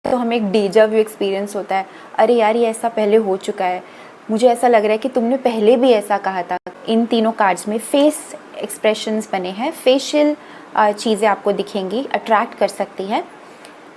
तो हमें एक डेजा व्यू एक्सपीरियंस होता है, अरे यार ये ऐसा पहले हो चुका है, मुझे ऐसा लग रहा है कि तुमने पहले भी ऐसा कहा था। इन तीनों कार्ड्स में फेस एक्सप्रेशंस बने हैं, फेशियल चीज़ें आपको दिखेंगी, अट्रैक्ट कर सकती हैं।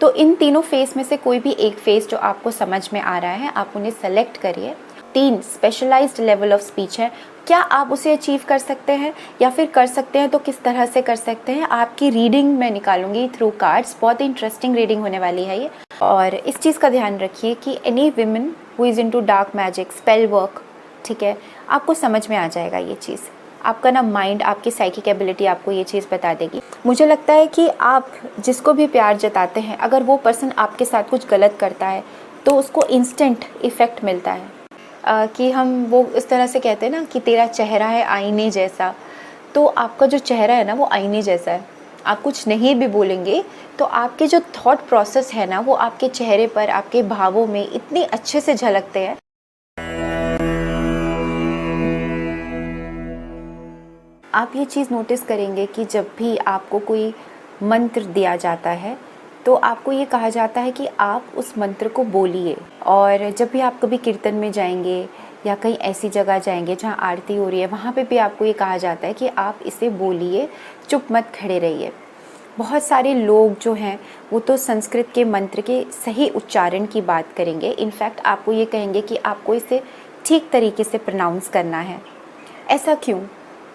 तो इन तीनों फेस में से कोई भी एक फेस जो आपको समझ में आ रहा है, आप उन्हें सेलेक्ट करिए। 3 स्पेशलाइज्ड लेवल ऑफ स्पीच है, क्या आप उसे अचीव कर सकते हैं या फिर कर सकते हैं तो किस तरह से कर सकते हैं, आपकी रीडिंग मैं निकालूंगी थ्रू कार्ड्स। बहुत ही इंटरेस्टिंग रीडिंग होने वाली है ये। और इस चीज़ का ध्यान रखिए कि any women who is into dark magic, spell work, ठीक है, आपको समझ में आ जाएगा ये चीज़। आपका ना माइंड, आपकी साइकिक एबिलिटी आपको ये चीज़ बता देगी। मुझे लगता है कि आप जिसको भी प्यार जताते हैं, अगर वो पर्सन आपके साथ कुछ गलत करता है तो उसको इंस्टेंट इफ़ेक्ट मिलता है। कि हम वो इस तरह से कहते हैं ना कि तेरा चेहरा है आईने जैसा, तो आपका जो चेहरा है ना वो आईने जैसा है। आप कुछ नहीं भी बोलेंगे तो आपके जो थॉट प्रोसेस है ना वो आपके चेहरे पर, आपके भावों में इतने अच्छे से झलकते हैं। आप ये चीज़ नोटिस करेंगे कि जब भी आपको कोई मंत्र दिया जाता है तो आपको ये कहा जाता है कि आप उस मंत्र को बोलिए। और जब भी आप कभी कीर्तन में जाएंगे या कहीं ऐसी जगह जाएंगे जहाँ आरती हो रही है, वहाँ पे भी आपको ये कहा जाता है कि आप इसे बोलिए, चुप मत खड़े रहिए। बहुत सारे लोग जो हैं वो तो संस्कृत के मंत्र के सही उच्चारण की बात करेंगे, इनफैक्ट आपको ये कहेंगे कि आपको इसे ठीक तरीके से प्रोनाउंस करना है। ऐसा क्यों?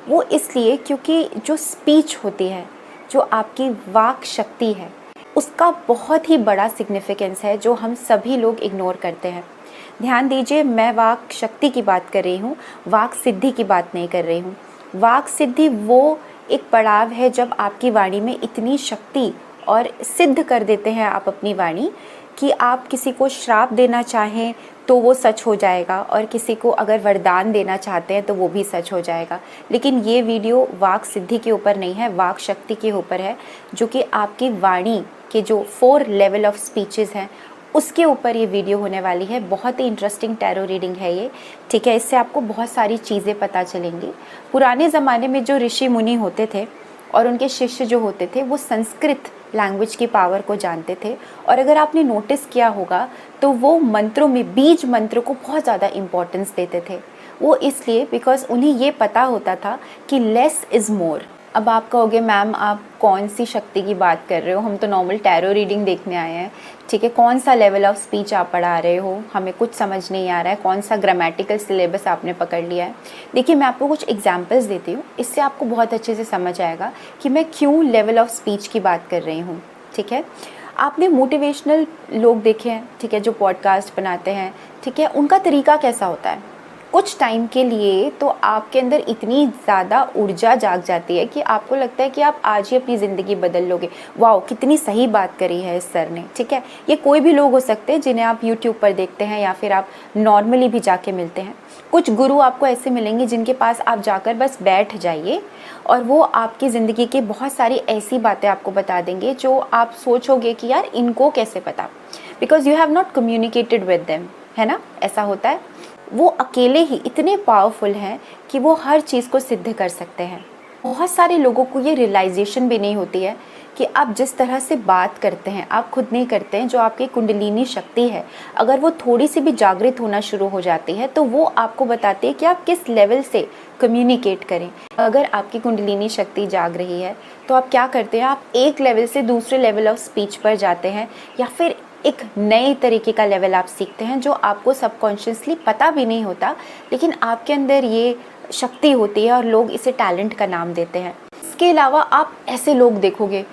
वो इसलिए क्योंकि जो स्पीच होती है, जो आपकी वाक शक्ति है, उसका बहुत ही बड़ा सिग्निफिकेंस है जो हम सभी लोग इग्नोर करते हैं। ध्यान दीजिए, मैं वाक शक्ति की बात कर रही हूँ, वाक सिद्धि की बात नहीं कर रही हूँ। वाक सिद्धि वो एक पड़ाव है जब आपकी वाणी में इतनी शक्ति और सिद्ध कर देते हैं आप अपनी वाणी कि आप किसी को श्राप देना चाहें तो वो सच हो जाएगा, और किसी को अगर वरदान देना चाहते हैं तो वो भी सच हो जाएगा। लेकिन ये वीडियो वाक सिद्धि के ऊपर नहीं है, वाक शक्ति के ऊपर है, जो कि आपकी वाणी के जो 4 लेवल ऑफ स्पीचेस हैं उसके ऊपर ये वीडियो होने वाली है। बहुत ही इंटरेस्टिंग टैरो रीडिंग है ये, ठीक है। इससे आपको बहुत सारी चीज़ें पता चलेंगी। पुराने ज़माने में जो ऋषि मुनि होते थे और उनके शिष्य जो होते थे वो संस्कृत लैंग्वेज की पावर को जानते थे, और अगर आपने नोटिस किया होगा तो वो मंत्रों में बीज मंत्र को बहुत ज़्यादा इम्पोर्टेंस देते थे। वो इसलिए बिकॉज उन्हें ये पता होता था कि लेस इज़ मोर। अब आप कहोगे मैम आप कौन सी शक्ति की बात कर रहे हो, हम तो नॉर्मल टैरो रीडिंग देखने आए हैं, ठीक है, कौन सा लेवल ऑफ स्पीच आप पढ़ा रहे हो, हमें कुछ समझ नहीं आ रहा है, कौन सा ग्रामेटिकल सिलेबस आपने पकड़ लिया है। देखिए मैं आपको कुछ एग्जांपल्स देती हूँ, इससे आपको बहुत अच्छे से समझ आएगा कि मैं क्यों लेवल ऑफ स्पीच की बात कर रही हूँ, ठीक है। आपने मोटिवेशनल लोग देखे हैं, ठीक है, जो पॉडकास्ट बनाते हैं, ठीक है, उनका तरीका कैसा होता है, कुछ टाइम के लिए तो आपके अंदर इतनी ज़्यादा ऊर्जा जाग जाती है कि आपको लगता है कि आप आज ही अपनी ज़िंदगी बदल लोगे। वाओ, कितनी सही बात करी है इस सर ने, ठीक है। ये कोई भी लोग हो सकते हैं जिन्हें आप यूट्यूब पर देखते हैं या फिर आप नॉर्मली भी जाके मिलते हैं। कुछ गुरु आपको ऐसे मिलेंगे जिनके पास आप जाकर बस बैठ जाइए और वो आपकी ज़िंदगी की बहुत सारी ऐसी बातें आपको बता देंगे जो आप सोचोगे कि यार इनको कैसे पता, because you have not communicated with them, है ना, ऐसा होता है। वो अकेले ही इतने पावरफुल हैं कि वो हर चीज़ को सिद्ध कर सकते हैं। बहुत सारे लोगों को ये रियलाइजेशन भी नहीं होती है कि आप जिस तरह से बात करते हैं, आप खुद नहीं करते हैं, जो आपकी कुंडलिनी शक्ति है, अगर वो थोड़ी सी भी जागृत होना शुरू हो जाती है तो वो आपको बताती है कि आप किस लेवल से कम्युनिकेट करें। अगर आपकी कुंडलिनी शक्ति जाग रही है तो आप क्या करते हैं, आप एक लेवल से दूसरे लेवल ऑफ स्पीच पर जाते हैं या फिर एक नए तरीके का लेवल आप सीखते हैं जो आपको सबकॉन्शियसली पता भी नहीं होता, लेकिन आपके अंदर ये शक्ति होती है और लोग इसे टैलेंट का नाम देते हैं। इसके अलावा आप ऐसे लोग देखोगे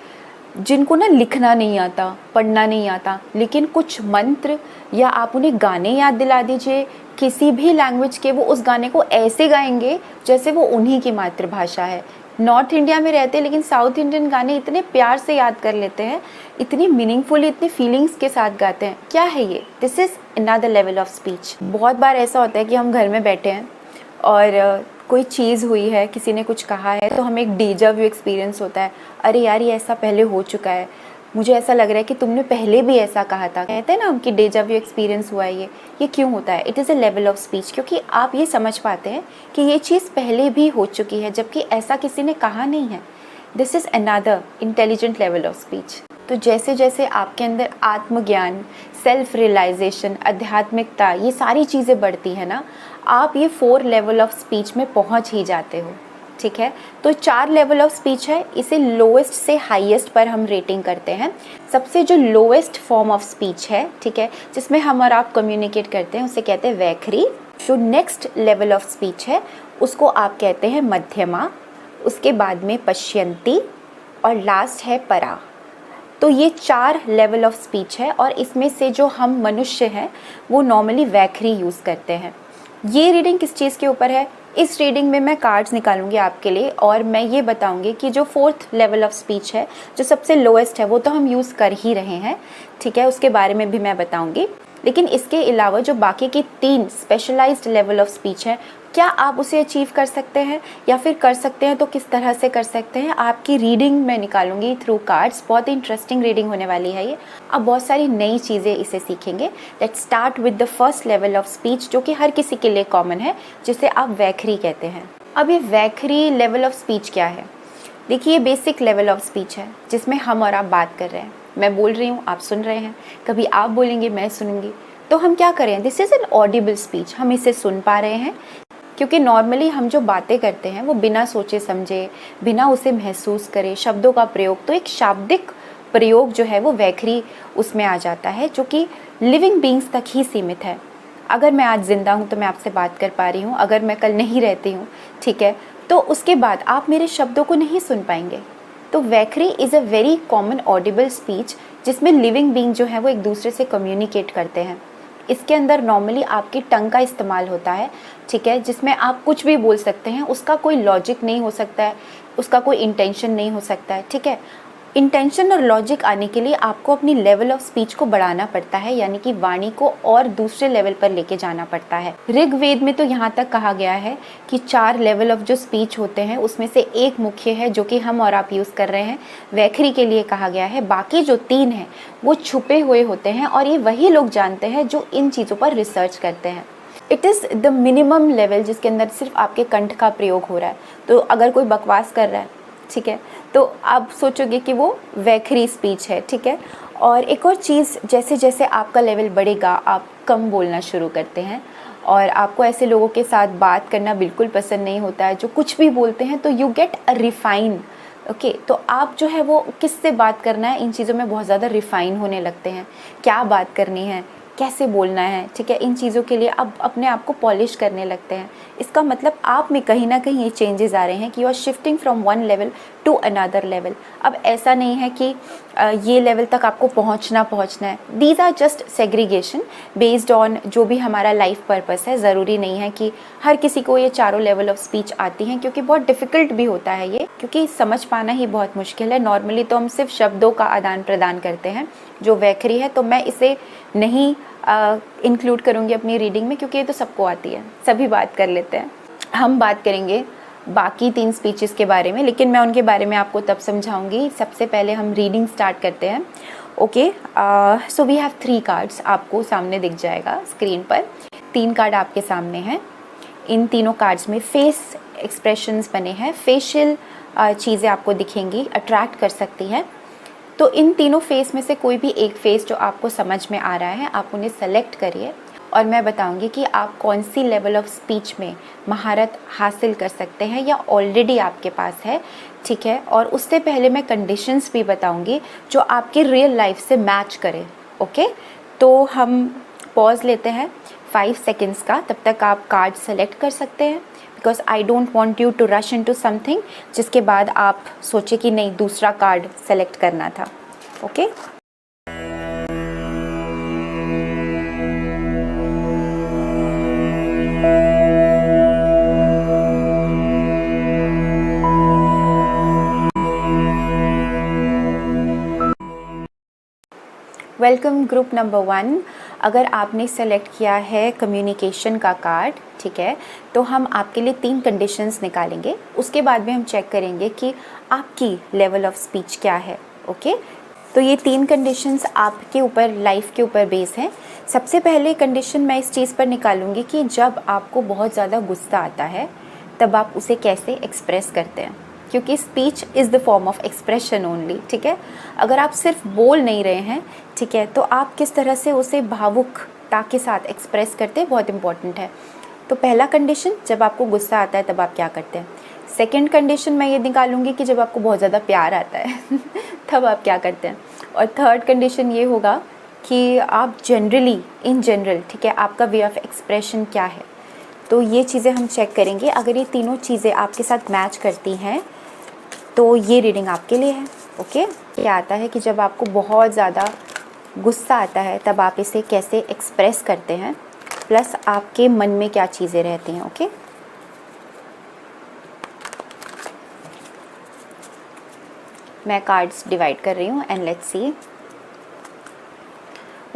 जिनको ना लिखना नहीं आता, पढ़ना नहीं आता, लेकिन कुछ मंत्र या आप उन्हें गाने याद दिला दीजिए किसी भी लैंग्वेज के, वो उस गाने को ऐसे गाएंगे जैसे वो उन्हीं की मातृभाषा है। नॉर्थ इंडिया में रहते हैं लेकिन साउथ इंडियन गाने इतने प्यार से याद कर लेते हैं, इतनी मीनिंगफुली, इतनी फीलिंग्स के साथ गाते हैं। क्या है ये? This is another level of speech. बहुत बार ऐसा होता है कि हम घर में बैठे हैं और कोई चीज़ हुई है, किसी ने कुछ कहा है, तो हमें एक डेजा व्यू एक्सपीरियंस होता है, अरे यार ये ऐसा पहले हो चुका है, मुझे ऐसा लग रहा है कि तुमने पहले भी ऐसा कहा था। कहते हैं ना कि डेजा व्यू एक्सपीरियंस हुआ है। ये क्यों होता है? It is a level of speech, क्योंकि आप ये समझ पाते हैं कि ये चीज़ पहले भी हो चुकी है जबकि ऐसा किसी ने कहा नहीं है। This is another intelligent level of speech. तो जैसे जैसे आपके अंदर आत्मज्ञान, सेल्फ रियलाइजेशन, आध्यात्मिकता, ये सारी चीज़ें बढ़ती है ना, आप ये 4 लेवल ऑफ स्पीच में पहुंच ही जाते हो। ठीक है, तो 4 लेवल ऑफ स्पीच है, इसे लोएस्ट से हाईएस्ट पर हम रेटिंग करते हैं। सबसे जो लोएस्ट फॉर्म ऑफ स्पीच है, ठीक है, जिसमें हम और आप कम्युनिकेट करते हैं, उसे कहते हैं वैखरी। जो नेक्स्ट लेवल ऑफ स्पीच है उसको आप कहते हैं मध्यमा, उसके बाद में पश्यंती और लास्ट है परा। तो ये 4 लेवल ऑफ स्पीच है और इसमें से जो हम मनुष्य हैं वो नॉर्मली वैखरी यूज़ करते हैं। ये रीडिंग किस चीज़ के ऊपर है? इस रीडिंग में मैं कार्ड्स निकालूंगी आपके लिए और मैं ये बताऊंगी कि जो 4th लेवल ऑफ स्पीच है, जो सबसे लोएस्ट है, वो तो हम यूज़ कर ही रहे हैं, ठीक है, उसके बारे में भी मैं बताऊंगी। लेकिन इसके अलावा जो बाकी की 3 स्पेशलाइज्ड लेवल ऑफ स्पीच है, क्या आप उसे अचीव कर सकते हैं या फिर कर सकते हैं तो किस तरह से कर सकते हैं, आपकी रीडिंग मैं निकालूंगी थ्रू कार्ड्स। बहुत ही इंटरेस्टिंग रीडिंग होने वाली है ये। आप बहुत सारी नई चीज़ें इसे सीखेंगे। Let's start with the first level of speech, जो कि हर किसी के लिए कॉमन है, जिसे आप वैखरी कहते हैं। अब ये वैखरी लेवल ऑफ स्पीच क्या है? देखिए, बेसिक लेवल ऑफ स्पीच है जिसमें हम और आप बात कर रहे हैं। मैं बोल रही हूँ, आप सुन रहे हैं, कभी आप बोलेंगे, मैं सुनूंगी, तो हम क्या करें? This is an audible speech, हम इसे सुन पा रहे हैं। क्योंकि नॉर्मली हम जो बातें करते हैं वो बिना सोचे समझे, बिना उसे महसूस करे, शब्दों का प्रयोग, तो एक शाब्दिक प्रयोग जो है वो वैखरी उसमें आ जाता है, जो कि लिविंग बींग्स तक ही सीमित है। अगर मैं आज ज़िंदा हूँ तो मैं आपसे बात कर पा रही हूँ, अगर मैं कल नहीं रहती हूँ, ठीक है, तो उसके बाद आप मेरे शब्दों को नहीं सुन पाएंगे। तो Vaikhari is a very common audible speech जिसमें लिविंग बींग जो है वो एक दूसरे से कम्युनिकेट करते हैं। इसके अंदर नॉर्मली आपकी टंग का इस्तेमाल होता है, ठीक है, जिसमें आप कुछ भी बोल सकते हैं, उसका कोई लॉजिक नहीं हो सकता है, उसका कोई इंटेंशन नहीं हो सकता है, ठीक है। इंटेंशन और लॉजिक आने के लिए आपको अपनी लेवल ऑफ स्पीच को बढ़ाना पड़ता है, यानी कि वाणी को और दूसरे लेवल पर लेके जाना पड़ता है। ऋग्वेद में तो यहाँ तक कहा गया है कि 4 लेवल ऑफ जो स्पीच होते हैं उसमें से एक मुख्य है, जो कि हम और आप यूज़ कर रहे हैं, वैखरी के लिए कहा गया है। बाकी जो 3 हैं वो छुपे हुए होते हैं और ये वही लोग जानते हैं जो इन चीज़ों पर रिसर्च करते हैं। It is the minimum level जिसके अंदर सिर्फ आपके कंठ का प्रयोग हो रहा है। तो अगर कोई बकवास कर रहा है, ठीक है, तो आप सोचोगे कि वो वैखरी स्पीच है, ठीक है। और एक और चीज़, जैसे जैसे आपका लेवल बढ़ेगा आप कम बोलना शुरू करते हैं और आपको ऐसे लोगों के साथ बात करना बिल्कुल पसंद नहीं होता है जो कुछ भी बोलते हैं, तो you get a refine, okay. तो आप जो है वो किससे बात करना है, इन चीज़ों में बहुत ज़्यादा रिफाइन होने लगते हैं। क्या बात करनी है, कैसे बोलना है, ठीक है, इन चीज़ों के लिए आप अपने आप को पॉलिश करने लगते हैं। इसका मतलब आप में कहीं ना कहीं ये चेंजेस आ रहे हैं कि you are shifting from one level to another level. अब ऐसा नहीं है कि ये लेवल तक आपको पहुंचना है। These are just segregation based on जो भी हमारा लाइफ पर्पस है। ज़रूरी नहीं है कि हर किसी को ये चारों लेवल ऑफ स्पीच आती हैं, क्योंकि बहुत डिफ़िकल्ट भी होता है ये, क्योंकि समझ पाना ही बहुत मुश्किल है। नॉर्मली तो हम सिर्फ शब्दों का आदान प्रदान करते हैं। जो वैखरी है तो मैं इसे नहीं इंक्लूड करूँगी अपनी रीडिंग में, क्योंकि ये तो सबको आती है, सभी बात कर लेते हैं। हम बात करेंगे बाकी 3 स्पीचेस के बारे में, लेकिन मैं उनके बारे में आपको तब समझाऊंगी। सबसे पहले हम रीडिंग स्टार्ट करते हैं, okay. So we have 3 cards, आपको सामने दिख जाएगा स्क्रीन पर। 3 कार्ड आपके सामने हैं। इन तीनों कार्ड्स में फेस एक्सप्रेशंस बने हैं, फेशियल चीज़ें आपको दिखेंगी, अट्रैक्ट कर सकती हैं। तो इन तीनों फेस में से कोई भी एक फेस जो आपको समझ में आ रहा है, आप उन्हें सेलेक्ट करिए और मैं बताऊंगी कि आप कौन सी लेवल ऑफ स्पीच में महारत हासिल कर सकते हैं या ऑलरेडी आपके पास है, ठीक है। और उससे पहले मैं कंडीशंस भी बताऊंगी जो आपके रियल लाइफ से मैच करें, ओके। तो हम पॉज लेते हैं 5 सेकेंड्स का, तब तक आप कार्ड सेलेक्ट कर सकते हैं, because I don't want you to rush into something जिसके बाद आप सोचे कि नहीं दूसरा कार्ड सेलेक्ट करना था, ओके। Welcome group number 1। अगर आपने सेलेक्ट किया है कम्युनिकेशन का कार्ड, ठीक है, तो हम आपके लिए 3 कंडीशंस निकालेंगे। उसके बाद में हम चेक करेंगे कि आपकी लेवल ऑफ स्पीच क्या है, ओके। तो ये 3 कंडीशंस आपके ऊपर, लाइफ के ऊपर बेस हैं। सबसे पहले कंडीशन मैं इस चीज़ पर निकालूंगी कि जब आपको बहुत ज़्यादा गुस्सा आता है तब आप उसे कैसे एक्सप्रेस करते हैं। क्योंकि speech is the form of expression only, ठीक है। अगर आप सिर्फ बोल नहीं रहे हैं, ठीक है, तो आप किस तरह से उसे भावुकता के साथ एक्सप्रेस करते हैं, बहुत इंपॉर्टेंट है। तो पहला कंडीशन, जब आपको गुस्सा आता है तब आप क्या करते हैं। सेकंड कंडीशन मैं ये निकालूंगी कि जब आपको बहुत ज़्यादा प्यार आता है तब आप क्या करते हैं। और थर्ड कंडीशन ये होगा कि आप जनरली, इन जनरल, ठीक है, आपका वे ऑफ एक्सप्रेशन क्या है। तो ये चीज़ें हम चेक करेंगे। अगर ये तीनों चीज़ें आपके साथ मैच करती हैं तो ये रीडिंग आपके लिए है। ओके, क्या आता है कि जब आपको बहुत ज़्यादा गुस्सा आता है तब आप इसे कैसे एक्सप्रेस करते हैं, प्लस आपके मन में क्या चीज़ें रहती हैं। ओके, मैं कार्ड्स डिवाइड कर रही हूँ and let's see.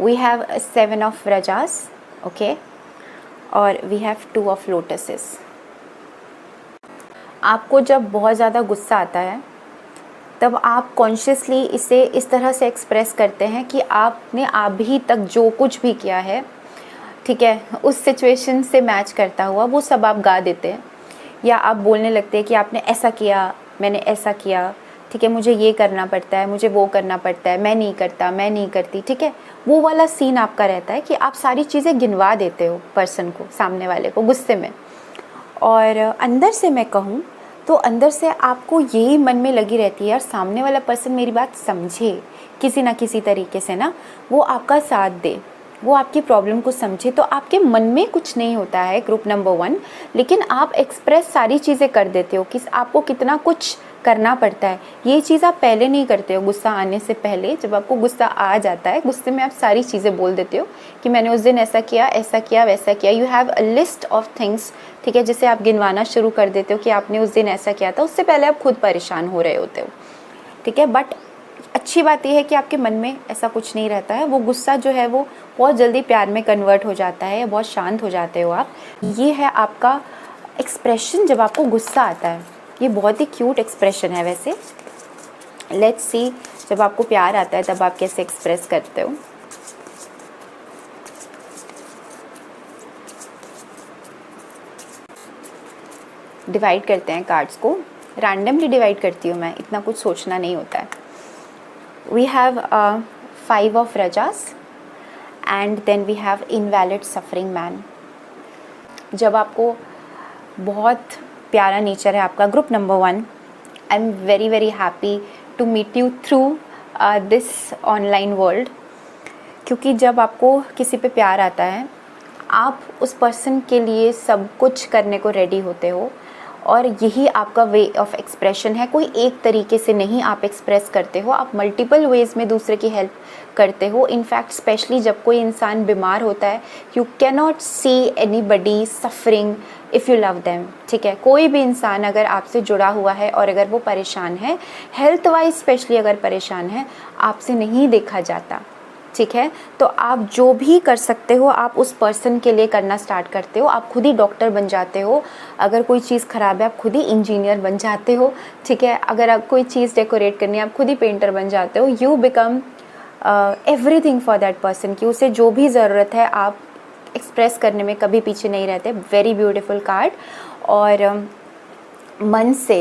We have 7 of रजास, ओके, और वी हैव 2 ऑफ लोटसेस। आपको जब बहुत ज़्यादा गुस्सा आता है तब आप कॉन्शियसली इसे इस तरह से एक्सप्रेस करते हैं कि आपने अभी तक जो कुछ भी किया है, ठीक है, उस सिचुएशन से मैच करता हुआ वो सब आप गा देते हैं, या आप बोलने लगते हैं कि आपने ऐसा किया, मैंने ऐसा किया, ठीक है, मुझे ये करना पड़ता है, मुझे वो करना पड़ता है, मैं नहीं करता, मैं नहीं करती, ठीक है। वो वाला सीन आपका रहता है कि आप सारी चीज़ें गिनवा देते हो पर्सन को, सामने वाले को, गुस्से में। और अंदर से मैं कहूँ तो अंदर से आपको यही मन में लगी रहती है, यार सामने वाला पर्सन मेरी बात समझे किसी ना किसी तरीके से ना, वो आपका साथ दे, वो आपकी प्रॉब्लम को समझे। तो आपके मन में कुछ नहीं होता है, ग्रुप नंबर 1, लेकिन आप एक्सप्रेस सारी चीज़ें कर देते हो कि आपको कितना कुछ करना पड़ता है। ये चीज़ आप पहले नहीं करते हो, गुस्सा आने से पहले। जब आपको गुस्सा आ जाता है, गुस्से में आप सारी चीज़ें बोल देते हो कि मैंने उस दिन ऐसा किया, ऐसा किया, वैसा किया। You have a list of things, ठीक है, जिसे आप गिनवाना शुरू कर देते हो कि आपने उस दिन ऐसा किया था। उससे पहले आप खुद परेशान हो रहे होते हो, ठीक है। बट अच्छी बात यह है कि आपके मन में ऐसा कुछ नहीं रहता है। वो गुस्सा जो है वो बहुत जल्दी प्यार में कन्वर्ट हो जाता है, या बहुत शांत हो जाते हो आप। ये है आपका एक्सप्रेशन जब आपको गुस्सा आता है। ये बहुत ही क्यूट एक्सप्रेशन है वैसे। लेट्स सी, जब आपको प्यार आता है तब आप कैसे एक्सप्रेस करते हो। डिवाइड करते हैं कार्ड्स को, रैंडमली डिवाइड करती हूँ मैं, इतना कुछ सोचना नहीं होता है। वी हैव 5 ऑफ रजास and then we have invalid suffering man. जब आपको बहुत प्यारा नेचर है आपका, group number 1, I am very very happy to meet you through this online world. क्योंकि जब आपको किसी पे प्यार आता है, आप उस पर्सन के लिए सब कुछ करने को रेडी होते हो, और यही आपका वे ऑफ एक्सप्रेशन है। कोई एक तरीके से नहीं आप एक्सप्रेस करते हो, आप मल्टीपल वेज़ में दूसरे की हेल्प करते हो। इनफैक्ट स्पेशली जब कोई इंसान बीमार होता है, you can not see anybody suffering if you love them, ठीक है। कोई भी इंसान अगर आपसे जुड़ा हुआ है और अगर वो परेशान है, हेल्थ वाइज स्पेशली अगर परेशान है, आपसे नहीं देखा जाता, ठीक है। तो आप जो भी कर सकते हो आप उस पर्सन के लिए करना स्टार्ट करते हो। आप खुद ही डॉक्टर बन जाते हो, अगर कोई चीज़ ख़राब है आप खुद ही इंजीनियर बन जाते हो, ठीक है। अगर आप कोई चीज़ डेकोरेट करनी है आप खुद ही पेंटर बन जाते हो। You become everything for that person, कि उसे जो भी ज़रूरत है आप एक्सप्रेस करने में कभी पीछे नहीं रहते। Very beautiful card. और मन से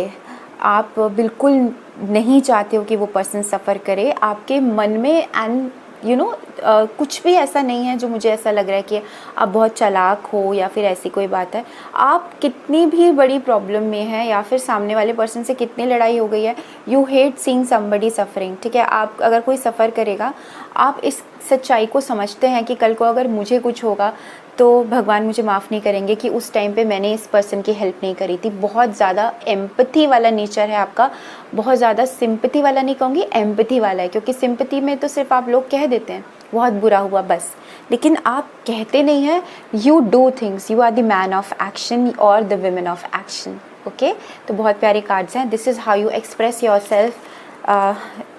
आप बिल्कुल नहीं चाहते हो कि वो पर्सन सफ़र करे। आपके मन में एंड कुछ भी ऐसा नहीं है जो मुझे ऐसा लग रहा है कि आप बहुत चालाक हो या फिर ऐसी कोई बात है। आप कितनी भी बड़ी प्रॉब्लम में है या फिर सामने वाले पर्सन से कितनी लड़ाई हो गई है, you hate seeing somebody suffering, ठीक है। आप अगर कोई सफ़र करेगा, आप इस सच्चाई को समझते हैं कि कल को अगर मुझे कुछ होगा तो भगवान मुझे माफ़ नहीं करेंगे कि उस टाइम पे मैंने इस पर्सन की हेल्प नहीं करी थी। बहुत ज़्यादा एम्पैथी वाला नेचर है आपका, बहुत ज़्यादा सिंपैथी वाला नहीं कहूँगी, एम्पैथी वाला है। क्योंकि सिंपैथी में तो सिर्फ आप लोग कह देते हैं बहुत बुरा हुआ बस, लेकिन आप कहते नहीं हैं। You do things, you are the man of action और the women of action, okay. तो बहुत प्यारे कार्ड्स हैं। This is how you express yourself.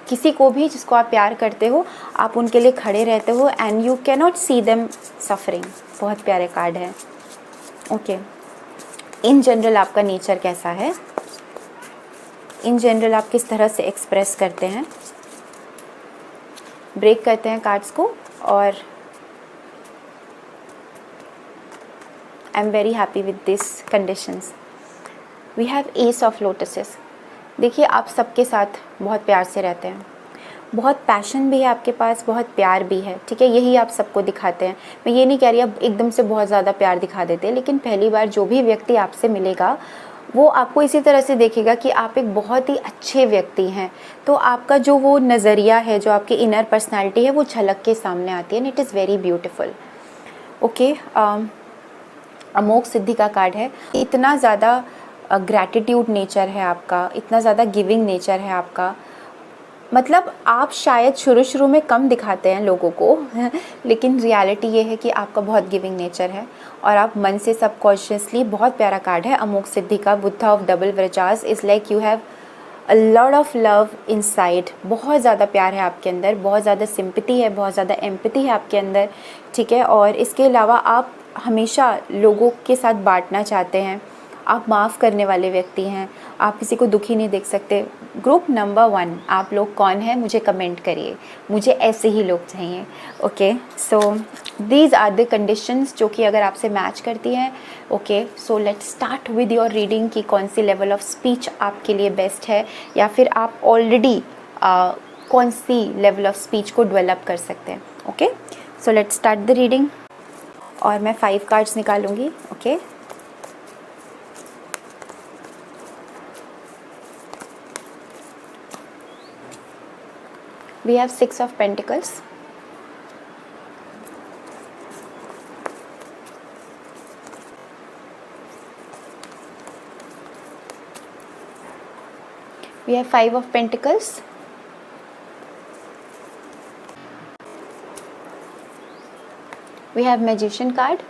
किसी को भी जिसको आप प्यार करते हो, आप उनके लिए खड़े रहते हो and you can not see them suffering. बहुत प्यारे कार्ड है, ओके। इन जनरल आपका नेचर कैसा है, इन जनरल आप किस तरह से एक्सप्रेस करते हैं। ब्रेक करते हैं कार्ड्स को। और I am very happy with this conditions. We have ace of lotuses. देखिए, आप सबके साथ बहुत प्यार से रहते हैं, बहुत पैशन भी है आपके पास, बहुत प्यार भी है, ठीक है, यही आप सबको दिखाते हैं। मैं ये नहीं कह रही अब एकदम से बहुत ज़्यादा प्यार दिखा देते हैं, लेकिन पहली बार जो भी व्यक्ति आपसे मिलेगा वो आपको इसी तरह से देखेगा कि आप एक बहुत ही अच्छे व्यक्ति हैं। तो आपका जो वो नज़रिया है, जो आपकी इनर पर्सनैलिटी है, वो झलक के सामने आती है, and it is very beautiful. Okay, Amoghasiddhi का कार्ड है। इतना ज़्यादा ग्रैटिट्यूड नेचर है आपका, इतना ज़्यादा गिविंग नेचर है आपका, मतलब आप शायद शुरू शुरू में कम दिखाते हैं लोगों को लेकिन रियलिटी ये है कि आपका बहुत गिविंग नेचर है और आप मन से सबकॉन्शियसली, बहुत प्यारा कार्ड है अमोघ सिद्धि का, Buddha of double vajras, is like you have a lot of love inside, बहुत ज़्यादा प्यार है आपके अंदर, बहुत ज़्यादा सिंपैथी है, बहुत ज़्यादा एम्पैथी है आपके अंदर, ठीक है। और इसके अलावा आप हमेशा लोगों के साथ बांटना चाहते हैं, आप माफ़ करने वाले व्यक्ति हैं, आप किसी को दुखी नहीं देख सकते। ग्रुप नंबर 1 आप लोग कौन हैं, मुझे कमेंट करिए, मुझे ऐसे ही लोग चाहिए। Okay, so these are the conditions जो कि अगर आपसे मैच करती हैं। Okay, so let's start with your reading कि कौन सी लेवल ऑफ स्पीच आपके लिए बेस्ट है, या फिर आप ऑलरेडी कौन सी लेवल ऑफ स्पीच को डेवलप कर सकते हैं। Okay, so let's start the reading और मैं 5 कार्ड्स निकालूंगी। ओके, we have 6 of Pentacles, we have 5 of Pentacles, we have Magician card,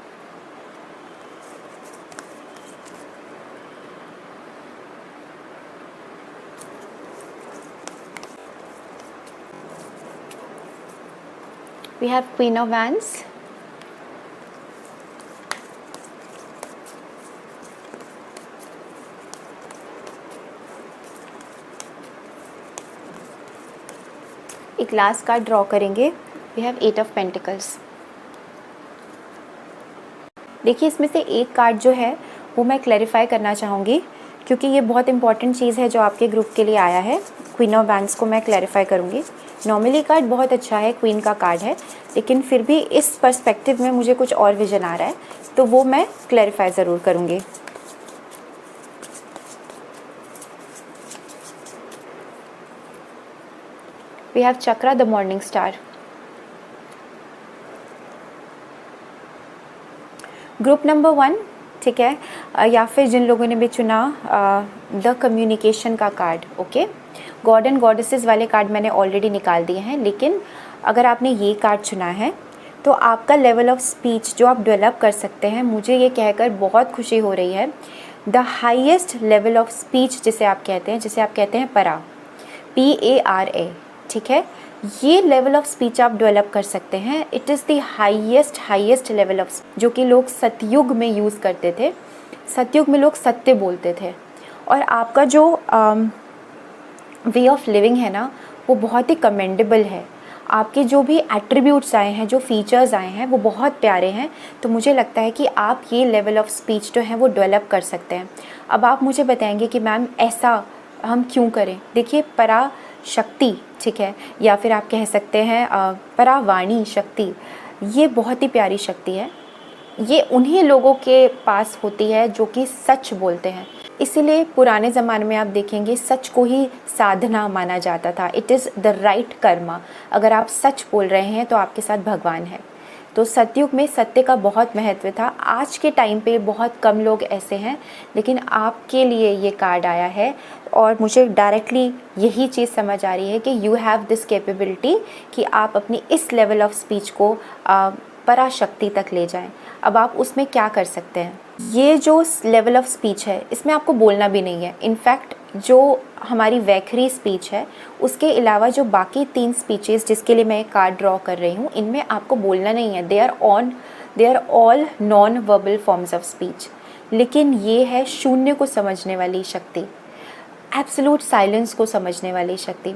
we have Queen of Wands, एक लास्ट कार्ड ड्रॉ करेंगे। We have 8 of pentacles. देखिए, इसमें से एक कार्ड जो है वो मैं क्लैरिफाई करना चाहूँगी क्योंकि ये बहुत इंपॉर्टेंट चीज़ है जो आपके ग्रुप के लिए आया है। क्वीन ऑफ वैंड्स को मैं क्लैरिफाई करूँगी। नॉर्मली कार्ड बहुत अच्छा है, क्वीन का कार्ड है, लेकिन फिर भी इस पर्सपेक्टिव में मुझे कुछ और विजन आ रहा है, तो वो मैं क्लैरिफाई ज़रूर करूँगी। We have chakra the morning star. Group number 1, ठीक है, या फिर जिन लोगों ने भी चुना द कम्युनिकेशन का card. Okay, God and goddesses वाले कार्ड मैंने ऑलरेडी निकाल दिए हैं, लेकिन अगर आपने ये कार्ड चुना है तो आपका लेवल ऑफ स्पीच जो आप डेवलप कर सकते हैं, मुझे ये कहकर बहुत खुशी हो रही है। The highest level of speech जिसे आप कहते हैं परा, PARA, ठीक है, ये लेवल ऑफ स्पीच आप डेवलप कर सकते हैं। It is the highest level of, जो कि लोग सतयुग में यूज़ करते थे। सतयुग में लोग सत्य बोलते थे, और आपका जो वे ऑफ लिविंग है ना, वो बहुत ही कमेंडेबल है। आपके जो भी एट्रीब्यूट्स आए हैं, जो फीचर्स आए हैं, वो बहुत प्यारे हैं। तो मुझे लगता है कि आप ये लेवल ऑफ स्पीच जो है वो डेवलप कर सकते हैं। अब आप मुझे बताएंगे कि मैम ऐसा हम क्यों करें। देखिए, परा शक्ति, ठीक है, या फिर आप कह सकते हैं परावाणी शक्ति, ये बहुत ही प्यारी शक्ति है। ये उन्हीं लोगों के पास होती है जो कि सच बोलते हैं। इसीलिए पुराने ज़माने में आप देखेंगे सच को ही साधना माना जाता था। It is the right Karma. अगर आप सच बोल रहे हैं तो आपके साथ भगवान है। तो सतयुग में सत्य का बहुत महत्व था। आज के टाइम पे बहुत कम लोग ऐसे हैं, लेकिन आपके लिए ये कार्ड आया है और मुझे डायरेक्टली यही चीज़ समझ आ रही है कि यू हैव दिस कैपेबिलिटी कि आप अपनी इस लेवल ऑफ स्पीच को पराशक्ति तक ले जाएं। अब आप उसमें क्या कर सकते हैं, ये जो लेवल ऑफ स्पीच है इसमें आपको बोलना भी नहीं है। इनफैक्ट जो हमारी वैखरी स्पीच है उसके अलावा जो बाकी 3 स्पीचेस जिसके लिए मैं कार्ड ड्रॉ कर रही हूँ, इनमें आपको बोलना नहीं है। They are all non verbal forms of speech. लेकिन ये है शून्य को समझने वाली शक्ति, एब्सोल्यूट साइलेंस को समझने वाली शक्ति,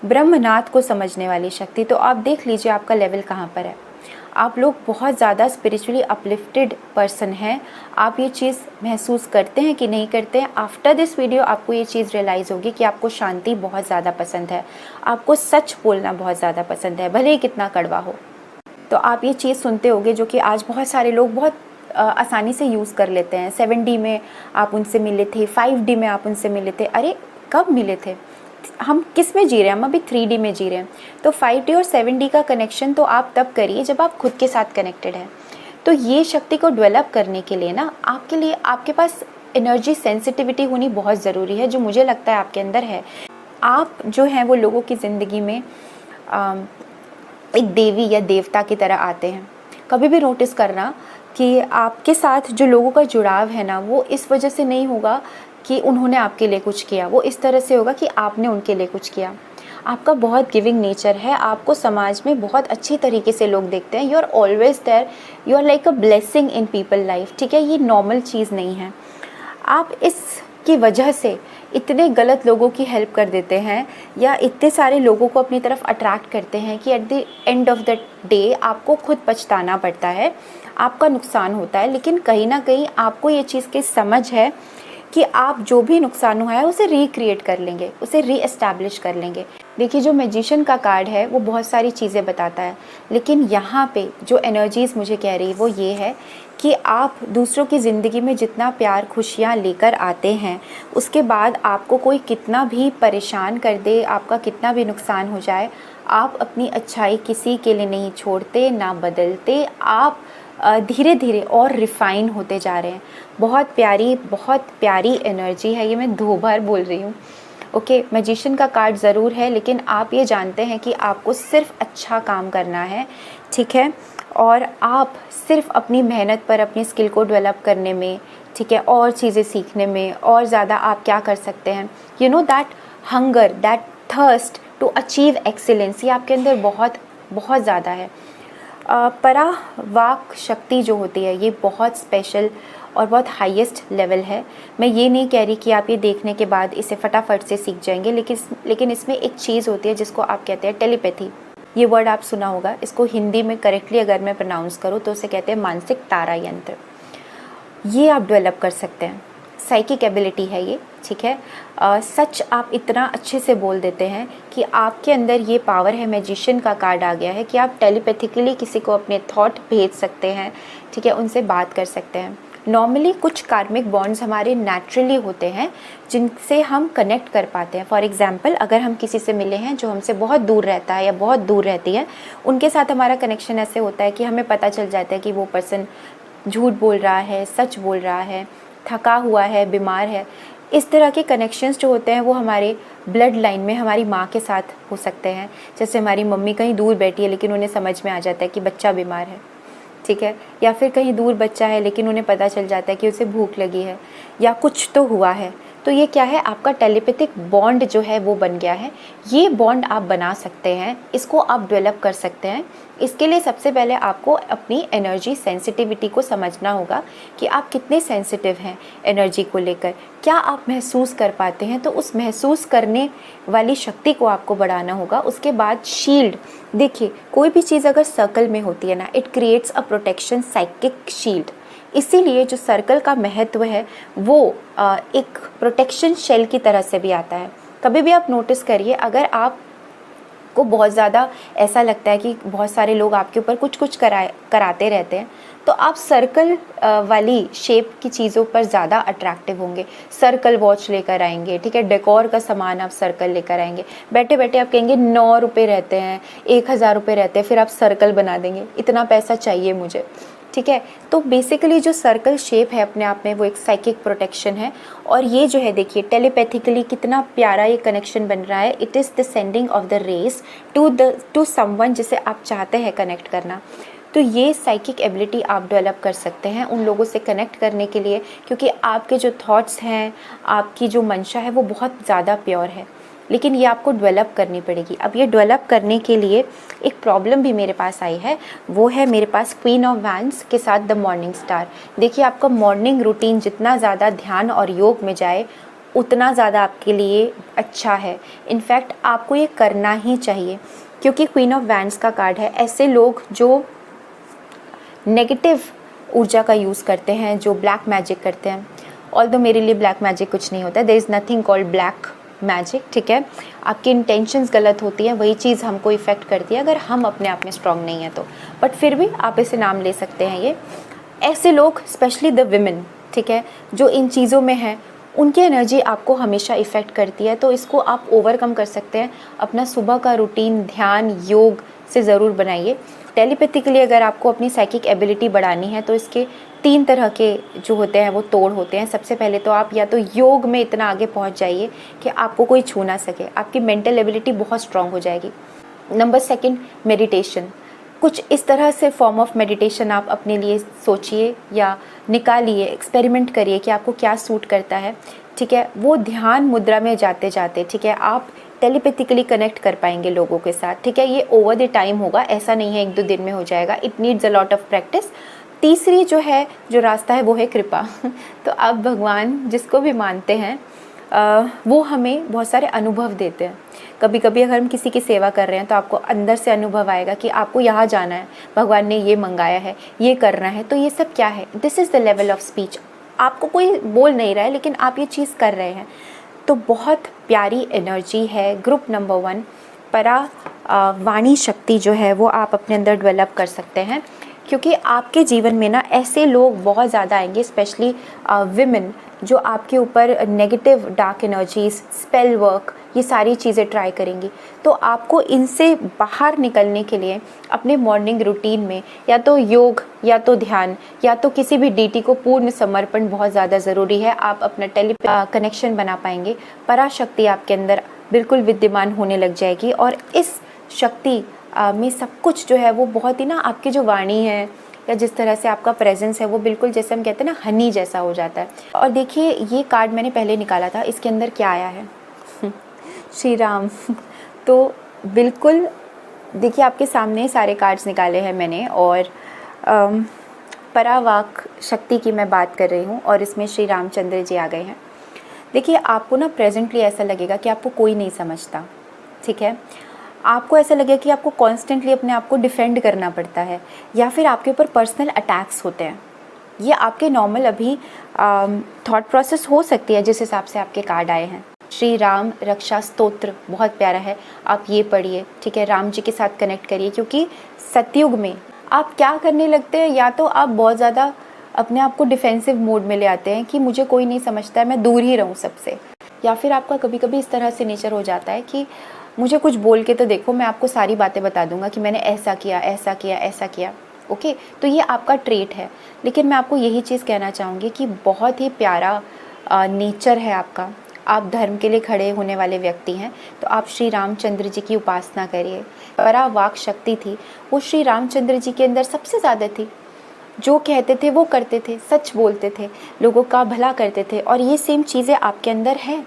ब्रह्मनाथ को समझने वाली शक्ति। तो आप देख लीजिए आपका लेवल कहाँ पर है। आप लोग बहुत ज़्यादा स्पिरिचुअली अपलिफ्टेड पर्सन हैं। आप ये चीज़ महसूस करते हैं कि नहीं करते हैं? आफ्टर दिस वीडियो आपको ये चीज़ रियलाइज़ होगी कि आपको शांति बहुत ज़्यादा पसंद है, आपको सच बोलना बहुत ज़्यादा पसंद है, भले ही कितना कड़वा हो। तो आप ये चीज़ सुनते होंगे जो कि आज बहुत सारे लोग बहुत आसानी से यूज़ कर लेते हैं। 7D में आप उनसे मिले थे, 5D में आप उनसे मिले थे। अरे कब मिले थे? हम किस में जी रहे हैं? हम अभी 3D में जी रहे हैं। तो 5D और 7D का कनेक्शन तो आप तब करिए जब आप खुद के साथ कनेक्टेड हैं। तो ये शक्ति को डेवलप करने के लिए ना आपके लिए आपके पास एनर्जी सेंसिटिविटी होनी बहुत ज़रूरी है, जो मुझे लगता है आपके अंदर है। आप जो हैं वो लोगों की ज़िंदगी में एक देवी या देवता की तरह आते हैं। कभी भी नोटिस करना कि आपके साथ जो लोगों का जुड़ाव है ना, वो इस वजह से नहीं होगा कि उन्होंने आपके लिए कुछ किया, वो इस तरह से होगा कि आपने उनके लिए कुछ किया। आपका बहुत गिविंग नेचर है, आपको समाज में बहुत अच्छी तरीके से लोग देखते हैं। You are always there, you are like a blessing in people life. ठीक है, ये नॉर्मल चीज़ नहीं है। आप इसकी वजह से इतने गलत लोगों की हेल्प कर देते हैं या इतने सारे लोगों को अपनी तरफ अट्रैक्ट करते हैं कि at the end of the day आपको खुद पछताना पड़ता है, आपका नुकसान होता है। लेकिन कहीं ना कहीं आपको ये चीज़ की समझ है कि आप जो भी नुकसान हुआ है उसे रिक्रिएट कर लेंगे, उसे रीएस्टैब्लिश कर लेंगे। देखिए, जो मैजिशियन का कार्ड है वो बहुत सारी चीज़ें बताता है, लेकिन यहाँ पे जो एनर्जीज़ मुझे कह रही वो ये है कि आप दूसरों की ज़िंदगी में जितना प्यार खुशियाँ लेकर आते हैं, उसके बाद आपको कोई कितना भी परेशान कर दे, आपका कितना भी नुकसान हो जाए, आप अपनी अच्छाई किसी के लिए नहीं छोड़ते, ना बदलते। आप धीरे धीरे और रिफ़ाइन होते जा रहे हैं। बहुत प्यारी एनर्जी है ये, मैं 2 बार बोल रही हूँ। ओके, मैजिशियन का कार्ड ज़रूर है, लेकिन आप ये जानते हैं कि आपको सिर्फ अच्छा काम करना है, ठीक है, और आप सिर्फ अपनी मेहनत पर अपनी स्किल को डेवलप करने में, ठीक है, और चीज़ें सीखने में और ज़्यादा आप क्या कर सकते हैं। You know that hunger, that thirst to achieve excellence, ये आपके अंदर बहुत बहुत ज़्यादा है। परावाक शक्ति जो होती है ये बहुत स्पेशल और बहुत हाईएस्ट लेवल है। मैं ये नहीं कह रही कि आप ये देखने के बाद इसे फटाफट से सीख जाएंगे, लेकिन इसमें एक चीज़ होती है जिसको आप कहते हैं टेलीपैथी। ये वर्ड आप सुना होगा, इसको हिंदी में करेक्टली अगर मैं प्रोनाउंस करूँ तो उसे कहते हैं मानसिक तारा यंत्र। ये आप डेवलप कर सकते हैं, साइकिक एबिलिटी है ये, ठीक है। सच आप इतना अच्छे से बोल देते हैं कि आपके अंदर ये पावर है। मैजिशियन का कार्ड आ गया है कि आप टेलीपैथिकली किसी को अपने थॉट भेज सकते हैं, ठीक है, उनसे बात कर सकते हैं। नॉर्मली कुछ कार्मिक बॉन्ड्स हमारे नेचुरली होते हैं जिनसे हम कनेक्ट कर पाते हैं। फॉर एग्जांपल, अगर हम किसी से मिले हैं जो हमसे बहुत दूर रहता है या बहुत दूर रहती है, उनके साथ हमारा कनेक्शन ऐसे होता है कि हमें पता चल जाता है कि वो पर्सन झूठ बोल रहा है, सच बोल रहा है, थका हुआ है, बीमार है। इस तरह के कनेक्शंस जो होते हैं वो हमारे ब्लड लाइन में हमारी माँ के साथ हो सकते हैं। जैसे हमारी मम्मी कहीं दूर बैठी है लेकिन उन्हें समझ में आ जाता है कि बच्चा बीमार है, ठीक है, या फिर कहीं दूर बच्चा है लेकिन उन्हें पता चल जाता है कि उसे भूख लगी है या कुछ तो हुआ है। तो ये क्या है, आपका टेलीपैथिक बॉन्ड जो है वो बन गया है। ये बॉन्ड आप बना सकते हैं, इसको आप डेवलप कर सकते हैं। इसके लिए सबसे पहले आपको अपनी एनर्जी सेंसिटिविटी को समझना होगा कि आप कितने सेंसिटिव हैं एनर्जी को लेकर, क्या आप महसूस कर पाते हैं। तो उस महसूस करने वाली शक्ति को आपको बढ़ाना होगा। उसके बाद शील्ड, देखिए कोई भी चीज़ अगर सर्कल में होती है ना, it creates a protection psychic shield. इसीलिए जो सर्कल का महत्व है वो एक प्रोटेक्शन शेल की तरह से भी आता है। कभी भी आप नोटिस करिए, अगर आप को बहुत ज़्यादा ऐसा लगता है कि बहुत सारे लोग आपके ऊपर कुछ कराते रहते हैं, तो आप सर्कल वाली शेप की चीज़ों पर ज़्यादा अट्रैक्टिव होंगे। सर्कल वॉच लेकर आएंगे, ठीक है, डेकोर का सामान आप सर्कल लेकर आएंगे। बैठे बैठे आप कहेंगे 9 रुपये रहते हैं, 1000 रुपये रहते हैं, फिर आप सर्कल बना देंगे, इतना पैसा चाहिए मुझे, ठीक है। तो बेसिकली जो सर्कल शेप है अपने आप में वो एक साइकिक प्रोटेक्शन है। और ये जो है देखिए टेलीपैथिकली कितना प्यारा ये कनेक्शन बन रहा है। It is the sending of the race to someone जिसे आप चाहते हैं कनेक्ट करना। तो ये साइकिक एबिलिटी आप डेवलप कर सकते हैं उन लोगों से कनेक्ट करने के लिए, क्योंकि आपके जो थॉट्स हैं, आपकी जो मंशा है वो बहुत ज़्यादा प्योर है, लेकिन ये आपको डेवलप करनी पड़ेगी। अब ये डेवलप करने के लिए एक प्रॉब्लम भी मेरे पास आई है, वो है मेरे पास क्वीन ऑफ वैंड्स के साथ द मॉर्निंग स्टार। देखिए आपका मॉर्निंग रूटीन जितना ज़्यादा ध्यान और योग में जाए उतना ज़्यादा आपके लिए अच्छा है। इनफैक्ट आपको ये करना ही चाहिए, क्योंकि क्वीन ऑफ वैंड्स का कार्ड है ऐसे लोग जो नेगेटिव ऊर्जा का यूज़ करते हैं, जो ब्लैक मैजिक करते हैं। ऑल्दो मेरे लिए ब्लैक मैजिक कुछ नहीं होता है, there is nothing called black magic, ठीक है। आपकी इंटेंशंस गलत होती हैं, वही चीज़ हमको इफ़ेक्ट करती है अगर हम अपने आप में स्ट्रांग नहीं है तो। बट फिर भी आप इसे नाम ले सकते हैं। ये ऐसे लोग, स्पेशली द विमेन, ठीक है, जो इन चीज़ों में हैं, उनकी एनर्जी आपको हमेशा इफ़ेक्ट करती है। तो इसको आप ओवरकम कर सकते हैं। अपना सुबह का रूटीन ध्यान योग से ज़रूर बनाइए। टेलीपैथिकली अगर आपको अपनी साइकिक एबिलिटी बढ़ानी है तो इसके 3 तरह के जो होते हैं वो तोड़ होते हैं। सबसे पहले तो आप या तो योग में इतना आगे पहुंच जाइए कि आपको कोई छू ना सके, आपकी मेंटल एबिलिटी बहुत स्ट्रांग हो जाएगी। Number 2 meditation. कुछ इस तरह से फॉर्म ऑफ मेडिटेशन आप अपने लिए सोचिए या निकालिए, एक्सपेरिमेंट करिए कि आपको क्या सूट करता है, ठीक है। वो ध्यान मुद्रा में जाते जाते, ठीक है, आप टेलीपैथिकली कनेक्ट कर पाएंगे लोगों के साथ, ठीक है। ये ओवर द टाइम होगा, ऐसा नहीं है 1-2 दिन में हो जाएगा। It needs a lot of practice. तीसरी जो रास्ता है वो है कृपा। तो आप भगवान जिसको भी मानते हैं वो हमें बहुत सारे अनुभव देते हैं। कभी कभी अगर हम किसी की सेवा कर रहे हैं तो आपको अंदर से अनुभव आएगा कि आपको यहाँ जाना है, भगवान ने ये मंगाया है, ये करना है। तो ये सब क्या है? This is the level of speech. आपको कोई बोल नहीं रहा है लेकिन आप ये चीज़ कर रहे हैं, तो बहुत प्यारी एनर्जी है। ग्रुप नंबर 1 परा वाणी शक्ति जो है वो आप अपने अंदर डेवलप कर सकते हैं, क्योंकि आपके जीवन में ना ऐसे लोग बहुत ज़्यादा आएंगे, स्पेशली विमेन, जो आपके ऊपर negative dark energies, spell work, ये सारी चीज़ें ट्राई करेंगी। तो आपको इनसे बाहर निकलने के लिए अपने मॉर्निंग रूटीन में या तो योग या तो ध्यान या तो किसी भी डीटी को पूर्ण समर्पण बहुत ज़्यादा ज़रूरी है। आप अपना कनेक्शन बना पाएंगे, पराशक्ति आपके अंदर बिल्कुल विद्यमान होने लग जाएगी। और इस शक्ति में सब कुछ जो है वो बहुत ही ना, आपकी जो वाणी है या जिस तरह से आपका प्रेजेंस है वो बिल्कुल जैसे हम कहते हैं ना हनी जैसा हो जाता है। और देखिए ये कार्ड मैंने पहले निकाला था, इसके अंदर क्या आया है? श्री राम। तो बिल्कुल देखिए आपके सामने सारे कार्ड्स निकाले हैं मैंने, और परावाक शक्ति की मैं बात कर रही हूँ और इसमें श्री रामचंद्र जी आ गए हैं। देखिए आपको ना प्रेजेंटली ऐसा लगेगा कि आपको कोई नहीं समझता, ठीक है। आपको ऐसा लगेगा कि आपको कॉन्स्टेंटली अपने आप को डिफेंड करना पड़ता है, या फिर आपके ऊपर पर्सनल अटैक्स होते हैं। ये आपके नॉर्मल अभी थॉट प्रोसेस हो सकती है जिस हिसाब से आपके कार्ड आए हैं। श्री राम रक्षा स्तोत्र बहुत प्यारा है, आप ये पढ़िए, ठीक है। राम जी के साथ कनेक्ट करिए, क्योंकि सतयुग में आप क्या करने लगते हैं, या तो आप बहुत ज़्यादा अपने आप को डिफेंसिव मोड में ले आते हैं कि मुझे कोई नहीं समझता है, मैं दूर ही रहूँ सबसे, या फिर आपका कभी कभी इस तरह से नेचर हो जाता है कि मुझे कुछ बोल के तो देखो, मैं आपको सारी बातें बता दूंगा कि मैंने ऐसा किया ऐसा किया ऐसा किया। ओके, तो ये आपका ट्रेट है। लेकिन मैं आपको यही चीज़ कहना चाहूँगी कि बहुत ही प्यारा नेचर है आपका। आप धर्म के लिए खड़े होने वाले व्यक्ति हैं, तो आप श्री रामचंद्र जी की उपासना करिए। परावाक शक्ति थी वो श्री रामचंद्र जी के अंदर सबसे ज़्यादा थी। जो कहते थे वो करते थे, सच बोलते थे, लोगों का भला करते थे, और ये सेम चीज़ें आपके अंदर हैं।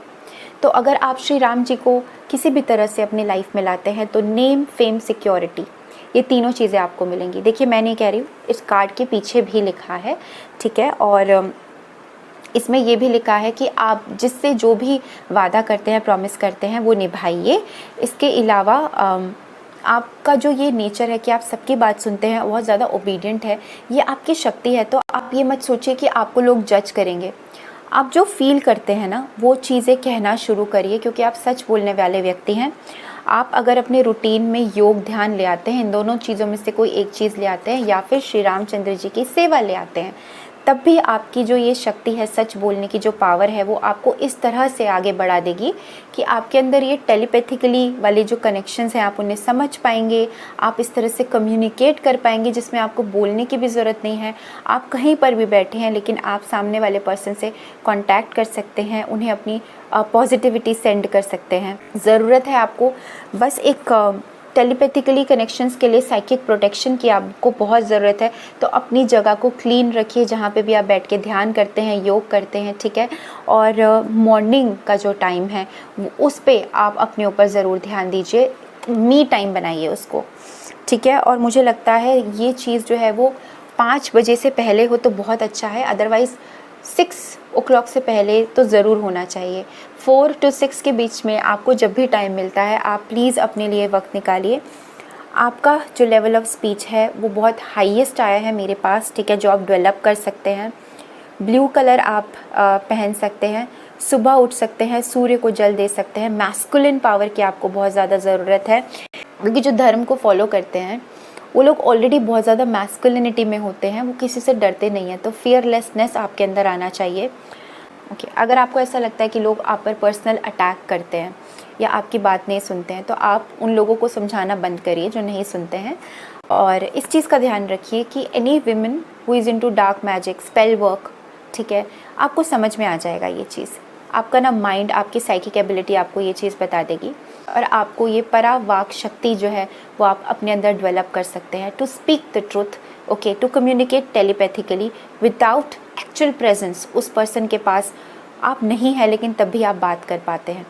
तो अगर आप श्री राम जी को किसी भी तरह से अपनी लाइफ में लाते हैं तो नेम, फेम, सिक्योरिटी, ये तीनों चीज़ें आपको मिलेंगी। देखिए मैं नहीं कह रही हूँ, इस कार्ड के पीछे भी लिखा है, ठीक है। और इसमें ये भी लिखा है कि आप जिससे जो भी वादा करते हैं, प्रॉमिस करते हैं, वो निभाइए। इसके अलावा आपका जो ये नेचर है कि आप सबकी बात सुनते हैं, बहुत ज़्यादा ओबीडियंट है, ये आपकी शक्ति है। तो आप ये मत सोचिए कि आपको लोग जज करेंगे। आप जो फील करते हैं ना वो चीज़ें कहना शुरू करिए, क्योंकि आप सच बोलने वाले व्यक्ति हैं। आप अगर अपने रूटीन में योग ध्यान ले आते हैं, इन दोनों चीज़ों में से कोई एक चीज़ ले आते हैं, या फिर श्री रामचंद्र जी की सेवा ले आते हैं, तब भी आपकी जो ये शक्ति है, सच बोलने की जो पावर है, वो आपको इस तरह से आगे बढ़ा देगी कि आपके अंदर ये टेलीपैथिकली वाले जो कनेक्शंस हैं आप उन्हें समझ पाएंगे। आप इस तरह से कम्युनिकेट कर पाएंगे जिसमें आपको बोलने की भी ज़रूरत नहीं है। आप कहीं पर भी बैठे हैं लेकिन आप सामने वाले पर्सन से कांटेक्ट कर सकते हैं, उन्हें अपनी पॉजिटिविटी सेंड कर सकते हैं। ज़रूरत है आपको बस एक टेलीपैथिकली कनेक्शंस के लिए साइकिक प्रोटेक्शन की आपको बहुत ज़रूरत है। तो अपनी जगह को क्लीन रखिए जहाँ पे भी आप बैठ के ध्यान करते हैं, योग करते हैं, ठीक है। और मॉर्निंग का जो टाइम है उस पे आप अपने ऊपर ज़रूर ध्यान दीजिए, मी टाइम बनाइए उसको, ठीक है। और मुझे लगता है ये चीज़ जो है वो 5 बजे से पहले हो तो बहुत अच्छा है, अदरवाइज़ 6 o'clock से पहले तो ज़रूर होना चाहिए। 4 to 6 के बीच में आपको जब भी टाइम मिलता है आप प्लीज़ अपने लिए वक्त निकालिए। आपका जो लेवल ऑफ स्पीच है वो बहुत हाईएस्ट आया है मेरे पास, ठीक है, जो आप डेवलप कर सकते हैं। ब्लू कलर आप पहन सकते हैं, सुबह उठ सकते हैं, सूर्य को जल दे सकते हैं। मैस्कुलिन पावर की आपको बहुत ज़्यादा ज़रूरत है, क्योंकि जो धर्म को फॉलो करते हैं वो लोग ऑलरेडी बहुत ज़्यादा मैस्कुलिनिटी में होते हैं, वो किसी से डरते नहीं हैं। तो फियरलेसनेस आपके अंदर आना चाहिए। ओके, अगर आपको ऐसा लगता है कि लोग आप पर पर्सनल अटैक करते हैं या आपकी बात नहीं सुनते हैं, तो आप उन लोगों को समझाना बंद करिए जो नहीं सुनते हैं। और इस चीज़ का ध्यान रखिए कि any women who is into dark magic, spell work, ठीक है, आपको समझ में आ जाएगा ये चीज़। आपका ना माइंड, आपकी साइकिक एबिलिटी आपको ये चीज़ बता देगी, और आपको ये परावाक शक्ति जो है वो आप अपने अंदर डेवलप कर सकते हैं to speak the truth, okay, to communicate telepathically without actual presence. उस पर्सन के पास आप नहीं है लेकिन तब भी आप बात कर पाते हैं।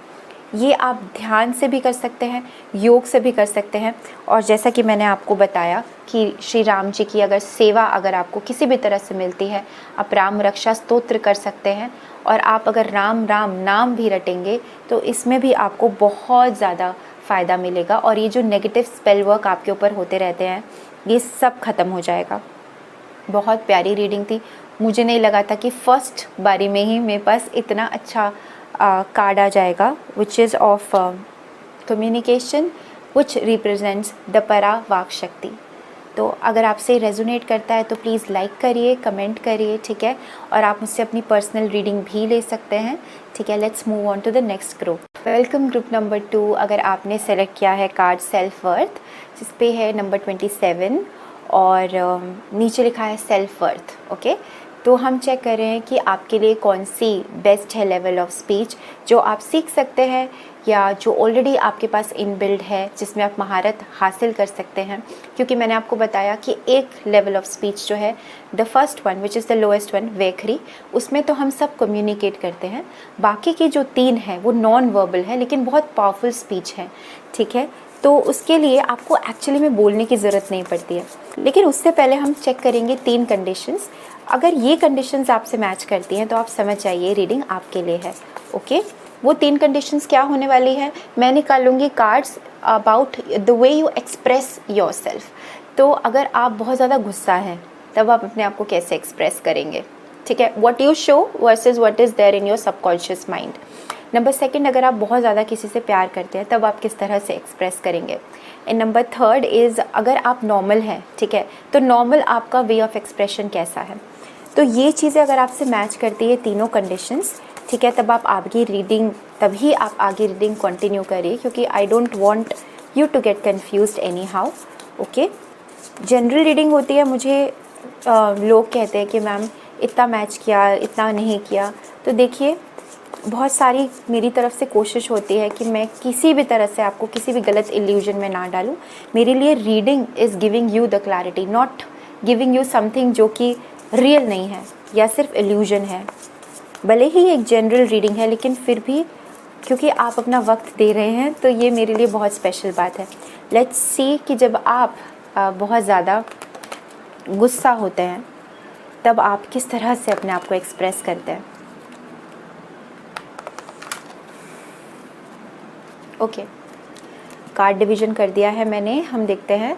ये आप ध्यान से भी कर सकते हैं, योग से भी कर सकते हैं। और जैसा कि मैंने आपको बताया कि श्री राम जी की अगर सेवा अगर आपको किसी भी तरह से मिलती है, आप राम रक्षा स्तोत्र कर सकते हैं। और आप अगर राम राम नाम भी रटेंगे तो इसमें भी आपको बहुत ज़्यादा फ़ायदा मिलेगा, और ये जो नेगेटिव स्पेल वर्क आपके ऊपर होते रहते हैं ये सब ख़त्म हो जाएगा। बहुत प्यारी रीडिंग थी। मुझे नहीं लगा था कि फर्स्ट बारी में ही मेरे पास इतना अच्छा कार्ड आ जाएगा, which is of communication which represents the Paravak shakti. तो अगर आपसे रेजोनेट करता है तो प्लीज़ लाइक करिए, कमेंट करिए, ठीक है, और आप मुझसे अपनी पर्सनल रीडिंग भी ले सकते हैं, ठीक है। Let's move on to the next group. Welcome group number 2। अगर आपने सेलेक्ट किया है कार्ड सेल्फ वर्थ, जिस पे है नंबर 27 और नीचे लिखा है सेल्फ वर्थ, ओके, तो हम चेक कर रहे हैं कि आपके लिए कौन सी बेस्ट है लेवल ऑफ स्पीच जो आप सीख सकते हैं, या जो ऑलरेडी आपके पास इनबिल्ड है जिसमें आप महारत हासिल कर सकते हैं। क्योंकि मैंने आपको बताया कि एक लेवल ऑफ स्पीच जो है, the first one which is the lowest one, Vaikhari, उसमें तो हम सब कम्युनिकेट करते हैं। बाकी की जो 3 है वो नॉन वर्बल है लेकिन बहुत पावरफुल स्पीच है, ठीक है। तो उसके लिए आपको एक्चुअली में बोलने की ज़रूरत नहीं पड़ती है। लेकिन उससे पहले हम चेक करेंगे 3 कंडीशंस। अगर ये कंडीशंस आपसे मैच करती हैं तो आप समझ जाइए रीडिंग आपके लिए है, ओके। वो 3 कंडीशंस क्या होने वाली है, मैं निकालूंगी cards about the way you express yourself. तो अगर आप बहुत ज़्यादा गुस्सा हैं तब आप अपने आप को कैसे एक्सप्रेस करेंगे, ठीक है, what you show versus what is there in your subconscious mind. Number 2, अगर आप बहुत ज़्यादा किसी से प्यार करते हैं तब आप किस तरह से एक्सप्रेस करेंगे। एंड नंबर 3 इज़ अगर आप नॉर्मल हैं, ठीक है, तो नॉर्मल आपका वे ऑफ एक्सप्रेशन कैसा है। तो ये चीज़ें अगर आपसे मैच करती है तीनों कंडीशंस, ठीक है, तब आप आगे रीडिंग कंटिन्यू करिए, क्योंकि I don't want you to get confused anyhow, okay. General reading होती है, मुझे लोग कहते हैं कि मैम इतना मैच किया, इतना नहीं किया। तो देखिए, बहुत सारी मेरी तरफ से कोशिश होती है कि मैं किसी भी तरह से आपको किसी भी गलत इल्यूजन में ना डालूं। मेरे लिए reading is giving you the clarity, not giving you something जो कि रियल नहीं है या सिर्फ इल्यूजन है। भले ही एक जनरल रीडिंग है लेकिन फिर भी क्योंकि आप अपना वक्त दे रहे हैं तो ये मेरे लिए बहुत स्पेशल बात है। लेट्स सी कि जब आप बहुत ज़्यादा गुस्सा होते हैं तब आप किस तरह से अपने आप को एक्सप्रेस करते हैं, ओके। कार्ड डिवीजन कर दिया है मैंने। हम देखते हैं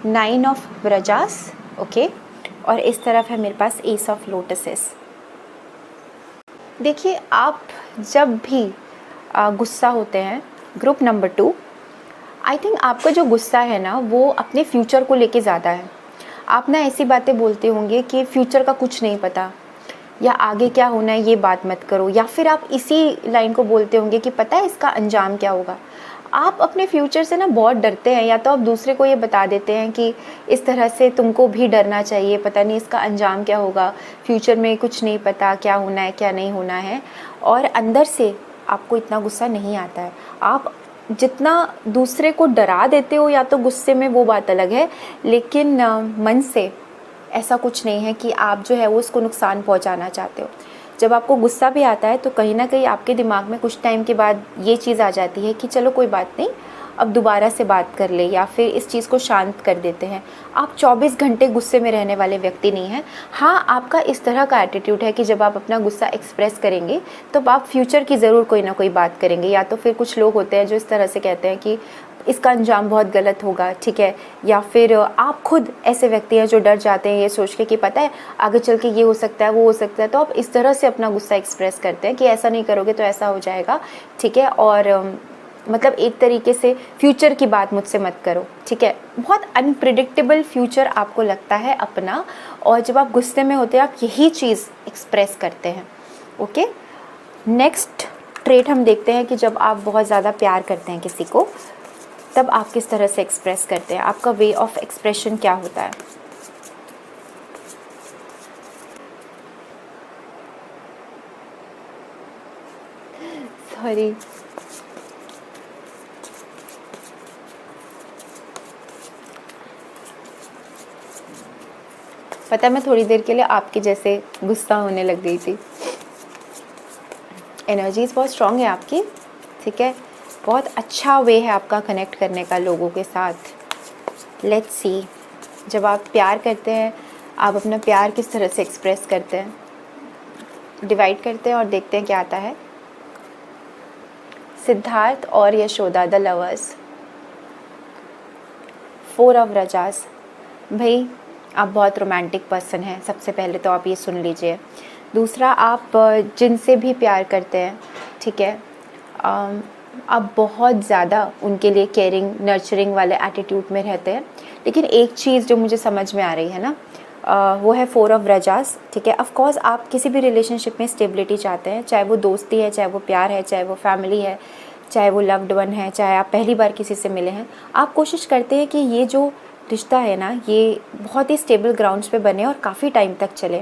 9 ऑफ व्रजास, ओके, और इस तरफ है मेरे पास एस ऑफ लोटसेस। देखिए, आप जब भी गुस्सा होते हैं, ग्रुप नंबर 2, आई थिंक आपका जो गुस्सा है ना वो अपने फ्यूचर को लेके ज़्यादा है। आप ना ऐसी बातें बोलते होंगे कि फ्यूचर का कुछ नहीं पता, या आगे क्या होना है ये बात मत करो, या फिर आप इसी लाइन को बोलते होंगे कि पता है इसका अंजाम क्या होगा। आप अपने फ्यूचर से ना बहुत डरते हैं, या तो आप दूसरे को ये बता देते हैं कि इस तरह से तुमको भी डरना चाहिए, पता नहीं इसका अंजाम क्या होगा, फ्यूचर में कुछ नहीं पता क्या होना है क्या नहीं होना है। और अंदर से आपको इतना गुस्सा नहीं आता है। आप जितना दूसरे को डरा देते हो या तो गुस्से में, वो बात अलग है, लेकिन मन से ऐसा कुछ नहीं है कि आप जो है वो उसको नुकसान पहुंचाना चाहते हो। जब आपको गुस्सा भी आता है तो कहीं ना कहीं आपके दिमाग में कुछ टाइम के बाद ये चीज़ आ जाती है कि चलो कोई बात नहीं, अब दोबारा से बात कर ले, या फिर इस चीज़ को शांत कर देते हैं। आप 24 घंटे गुस्से में रहने वाले व्यक्ति नहीं हैं। हाँ, आपका इस तरह का एटीट्यूड है कि जब आप अपना गुस्सा एक्सप्रेस करेंगे तो आप फ्यूचर की ज़रूर कोई ना कोई बात करेंगे। या तो फिर कुछ लोग होते हैं जो इस तरह से कहते हैं कि इसका अंजाम बहुत गलत होगा, ठीक है। या फिर आप खुद ऐसे व्यक्ति हैं जो डर जाते हैं ये सोच के कि पता है आगे चल के ये हो सकता है, वो हो सकता है, तो आप इस तरह से अपना गुस्सा एक्सप्रेस करते हैं कि ऐसा नहीं करोगे तो ऐसा हो जाएगा, ठीक है। और मतलब एक तरीके से फ्यूचर की बात मुझसे मत करो, ठीक है। बहुत अनप्रिडिक्टेबल फ्यूचर आपको लगता है अपना, और जब आप गुस्से में होते हैं आप यही चीज़ एक्सप्रेस करते हैं, ओके। नेक्स्ट ट्रेट हम देखते हैं कि जब आप बहुत ज़्यादा प्यार करते हैं किसी को तब आप किस तरह से एक्सप्रेस करते हैं, आपका वे ऑफ एक्सप्रेशन क्या होता है। सॉरी, पता है मैं थोड़ी देर के लिए आपके जैसे गुस्सा होने लग गई थी। एनर्जीज बहुत स्ट्रॉन्ग है आपकी, ठीक है। बहुत अच्छा वे है आपका कनेक्ट करने का लोगों के साथ। लेट्स सी, जब आप प्यार करते हैं आप अपना प्यार किस तरह से एक्सप्रेस करते हैं। डिवाइड करते हैं और देखते हैं क्या आता है। सिद्धार्थ और Yashoda the lovers, 4 of Raza's. भाई आप बहुत रोमांटिक पर्सन हैं, सबसे पहले तो आप ये सुन लीजिए। दूसरा, आप जिनसे भी प्यार करते हैं, ठीक है, आप बहुत ज़्यादा उनके लिए केयरिंग नर्चरिंग वाले एटीट्यूड में रहते हैं। लेकिन एक चीज़ जो मुझे समझ में आ रही है ना, वो है 4 ऑफ रजास, ठीक है। ऑफ कोर्स आप किसी भी रिलेशनशिप में स्टेबिलिटी चाहते हैं, चाहे वो दोस्ती है, चाहे वो प्यार है, चाहे वो फैमिली है, चाहे वो लव्ड वन है, चाहे आप पहली बार किसी से मिले हैं। आप कोशिश करते हैं कि ये जो रिश्ता है ना ये बहुत ही स्टेबल ग्राउंड्स पे बने और काफ़ी टाइम तक चले।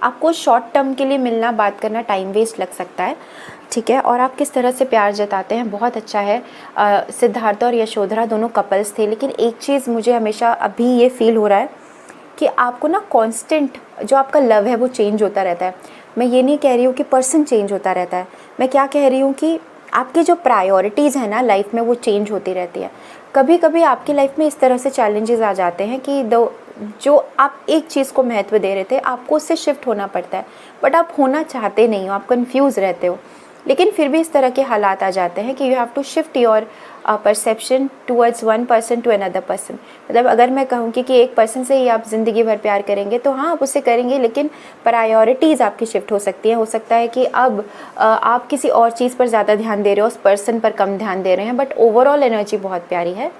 आपको शॉर्ट टर्म के लिए मिलना बात करना टाइम वेस्ट लग सकता है, ठीक है। और आप किस तरह से प्यार जताते हैं बहुत अच्छा है। सिद्धार्थ और यशोधरा दोनों कपल्स थे, लेकिन एक चीज़ मुझे हमेशा अभी ये फील हो रहा है कि आपको ना कांस्टेंट जो आपका लव है वो चेंज होता रहता है। मैं ये नहीं कह रही हूँ कि पर्सन चेंज होता रहता है, मैं क्या कह रही हूँ कि आपकी जो प्रायोरिटीज़ है ना लाइफ में वो चेंज होती रहती है। कभी कभी आपकी लाइफ में इस तरह से चैलेंजेस आ जाते हैं कि जो आप एक चीज़ को महत्व दे रहे थे आपको उससे शिफ्ट होना पड़ता है, बट आप होना चाहते नहीं हो, आप कंफ्यूज रहते हो। लेकिन फिर भी इस तरह के हालात आ जाते हैं कि you have to shift your perception towards one person to another person. मतलब अगर मैं कहूँ कि एक पर्सन से ही आप ज़िंदगी भर प्यार करेंगे तो हाँ आप उससे करेंगे, लेकिन प्रायोरिटीज़ आपकी शिफ्ट हो सकती है। हो सकता है कि अब आप किसी और चीज़ पर ज़्यादा ध्यान दे रहे हो, उस पर्सन पर कम ध्यान दे रहे हैं, बट ओवरऑल एनर्जी बहुत प्यारी है।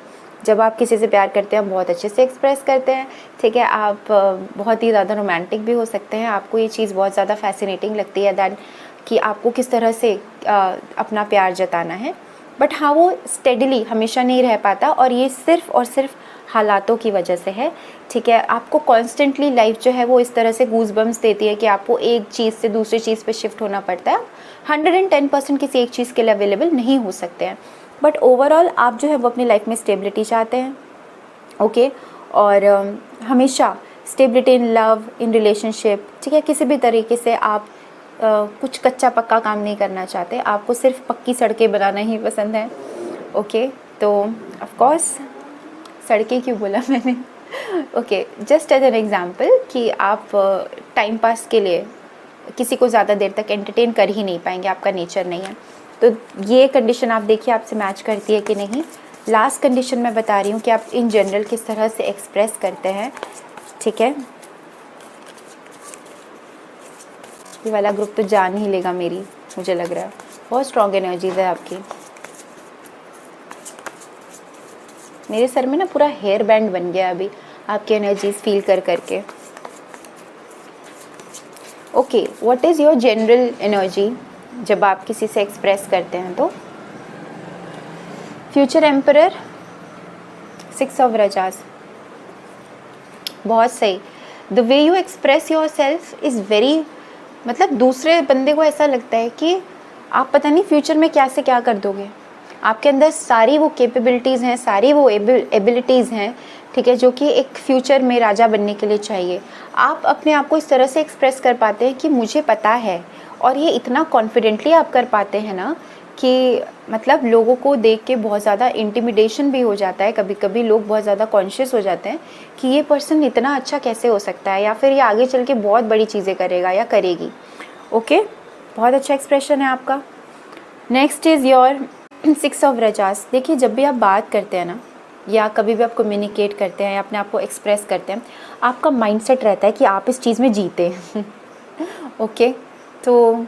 जब आप किसी से प्यार करते हैं बहुत अच्छे से एक्सप्रेस करते हैं, ठीक है। आप बहुत ही ज़्यादा रोमांटिक भी हो सकते हैं, आपको ये चीज़ बहुत ज़्यादा फैसिनेटिंग लगती है दैट कि आपको किस तरह से अपना प्यार जताना है। बट हाँ वो स्टेडली हमेशा नहीं रह पाता और ये सिर्फ़ और सिर्फ हालातों की वजह से है, ठीक है। आपको कॉन्स्टेंटली लाइफ जो है वो इस तरह से गूज बम्स देती है कि आपको एक चीज़ से दूसरी चीज़ पे शिफ्ट होना पड़ता है। 110% किसी एक चीज़ के लिए अवेलेबल नहीं हो सकते हैं, बट ओवरऑल आप जो है वो अपनी लाइफ में स्टेबिलिटी चाहते हैं, ओके। और हमेशा stability in love, in relationship, ठीक है। किसी भी तरीके से आप कुछ कच्चा पक्का काम नहीं करना चाहते, आपको सिर्फ पक्की सड़कें बनाना ही पसंद है, ओके। तो ऑफ कोर्स सड़कें क्यों बोला मैंने, okay, just as an example कि आप टाइम पास के लिए किसी को ज़्यादा देर तक एंटरटेन कर ही नहीं पाएंगे, आपका नेचर नहीं है। तो ये कंडीशन आप देखिए आपसे मैच करती है कि नहीं। लास्ट कंडीशन मैं बता रही हूँ कि आप इन जनरल किस तरह से एक्सप्रेस करते हैं, ठीक है। ये वाला ग्रुप तो जान ही लेगा मेरी, मुझे लग रहा है बहुत स्ट्रॉन्ग एनर्जीज है आपकी। मेरे सर में ना पूरा हेयर बैंड बन गया अभी आपकी एनर्जीज फील कर करके। Okay, what is your general energy जब आप किसी से एक्सप्रेस करते हैं? तो फ्यूचर एम्परर, 6 ऑफ रजास, बहुत सही। The way you express your self is very, मतलब दूसरे बंदे को ऐसा लगता है कि आप पता नहीं फ्यूचर में क्या से क्या कर दोगे। आपके अंदर सारी वो कैपेबिलिटीज़ हैं, सारी वो एबिलिटीज़ हैं, ठीक है, जो कि एक फ्यूचर में राजा बनने के लिए चाहिए। आप अपने आप को इस तरह से एक्सप्रेस कर पाते हैं कि मुझे पता है, और ये इतना कॉन्फिडेंटली आप कर पाते हैं ना कि मतलब लोगों को देख के बहुत ज़्यादा इंटिमिडेशन भी हो जाता है। कभी कभी लोग बहुत ज़्यादा कॉन्शियस हो जाते हैं कि ये पर्सन इतना अच्छा कैसे हो सकता है, या फिर ये आगे चल के बहुत बड़ी चीज़ें करेगा या करेगी, ओके। बहुत अच्छा एक्सप्रेशन है आपका। Next is your six of Raza's, देखिए जब भी आप बात करते हैं ना, या कभी भी आप कम्युनिकेट करते हैं या अपने आप को एक्सप्रेस करते हैं, आपका माइंडसेट रहता है कि आप इस चीज़ में जीते ओके, तो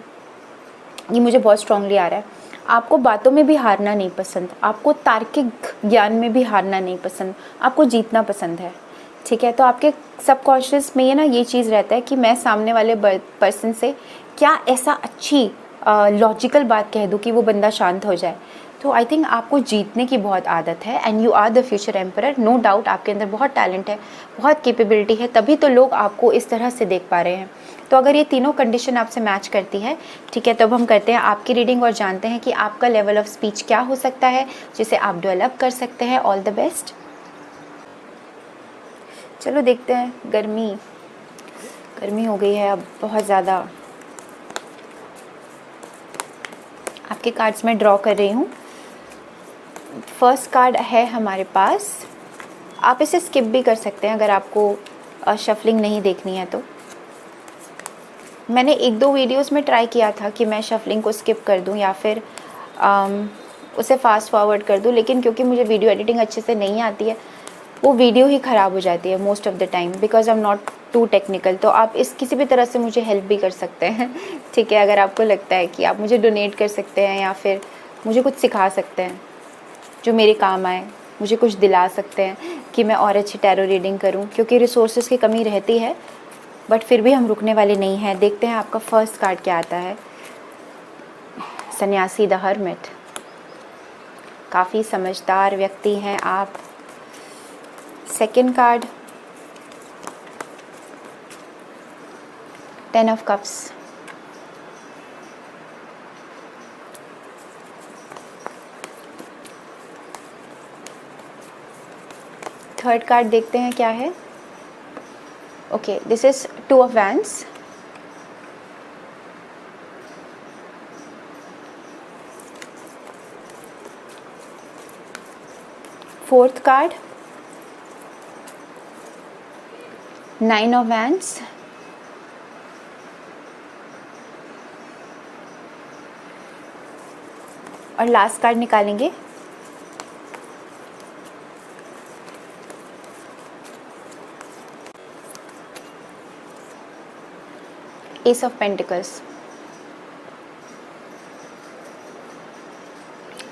ये मुझे बहुत स्ट्रांगली आ रहा है। आपको बातों में भी हारना नहीं पसंद, आपको तार्किक ज्ञान में भी हारना नहीं पसंद, आपको जीतना पसंद है, ठीक है। तो आपके सबकॉन्शियस में ये चीज़ रहता है कि मैं सामने वाले पर्सन से क्या ऐसा अच्छी लॉजिकल बात कह दूँ कि वो बंदा शांत हो जाए। तो आई थिंक आपको जीतने की बहुत आदत है and you are the future emperor. No doubt आपके अंदर बहुत टैलेंट है, बहुत कैपेबिलिटी है, तभी तो लोग आपको इस तरह से देख पा रहे हैं। तो अगर ये तीनों कंडीशन आपसे मैच करती है, ठीक है, तब हम करते हैं आपकी रीडिंग और जानते हैं कि आपका लेवल ऑफ स्पीच क्या हो सकता है जिसे आप डेवलप कर सकते हैं। All the best. चलो देखते हैं। गर्मी हो गई है अब बहुत ज़्यादा। आपके कार्ड्स में ड्रॉ कर रही हूँ। फर्स्ट कार्ड है हमारे पास, आप इसे स्किप भी कर सकते हैं अगर आपको शफलिंग नहीं देखनी है तो। मैंने एक दो वीडियोस में ट्राई किया था कि मैं शफलिंग को स्किप कर दूं या फिर उसे फास्ट फॉरवर्ड कर दूं, लेकिन क्योंकि मुझे वीडियो एडिटिंग अच्छे से नहीं आती है, वो वीडियो ही ख़राब हो जाती है most of the time, because I am not too technical. तो आप इस किसी भी तरह से मुझे हेल्प भी कर सकते हैं ठीक है। अगर आपको लगता है कि आप मुझे डोनेट कर सकते हैं या फिर मुझे कुछ सिखा सकते हैं जो मेरे काम आए, मुझे कुछ दिला सकते हैं कि मैं और अच्छी टैरो रीडिंग करूं, क्योंकि रिसोर्सेज की कमी रहती है, बट फिर भी हम रुकने वाले नहीं हैं। देखते हैं आपका फर्स्ट कार्ड क्या आता है। सन्यासी, द हर्मिट। काफ़ी समझदार व्यक्ति हैं आप। Second card, 10 of cups. Third card देखते हैं क्या है। Okay, this is 2 of wands. Fourth card, 9 of wands. और लास्ट कार्ड निकालेंगे, ace of pentacles.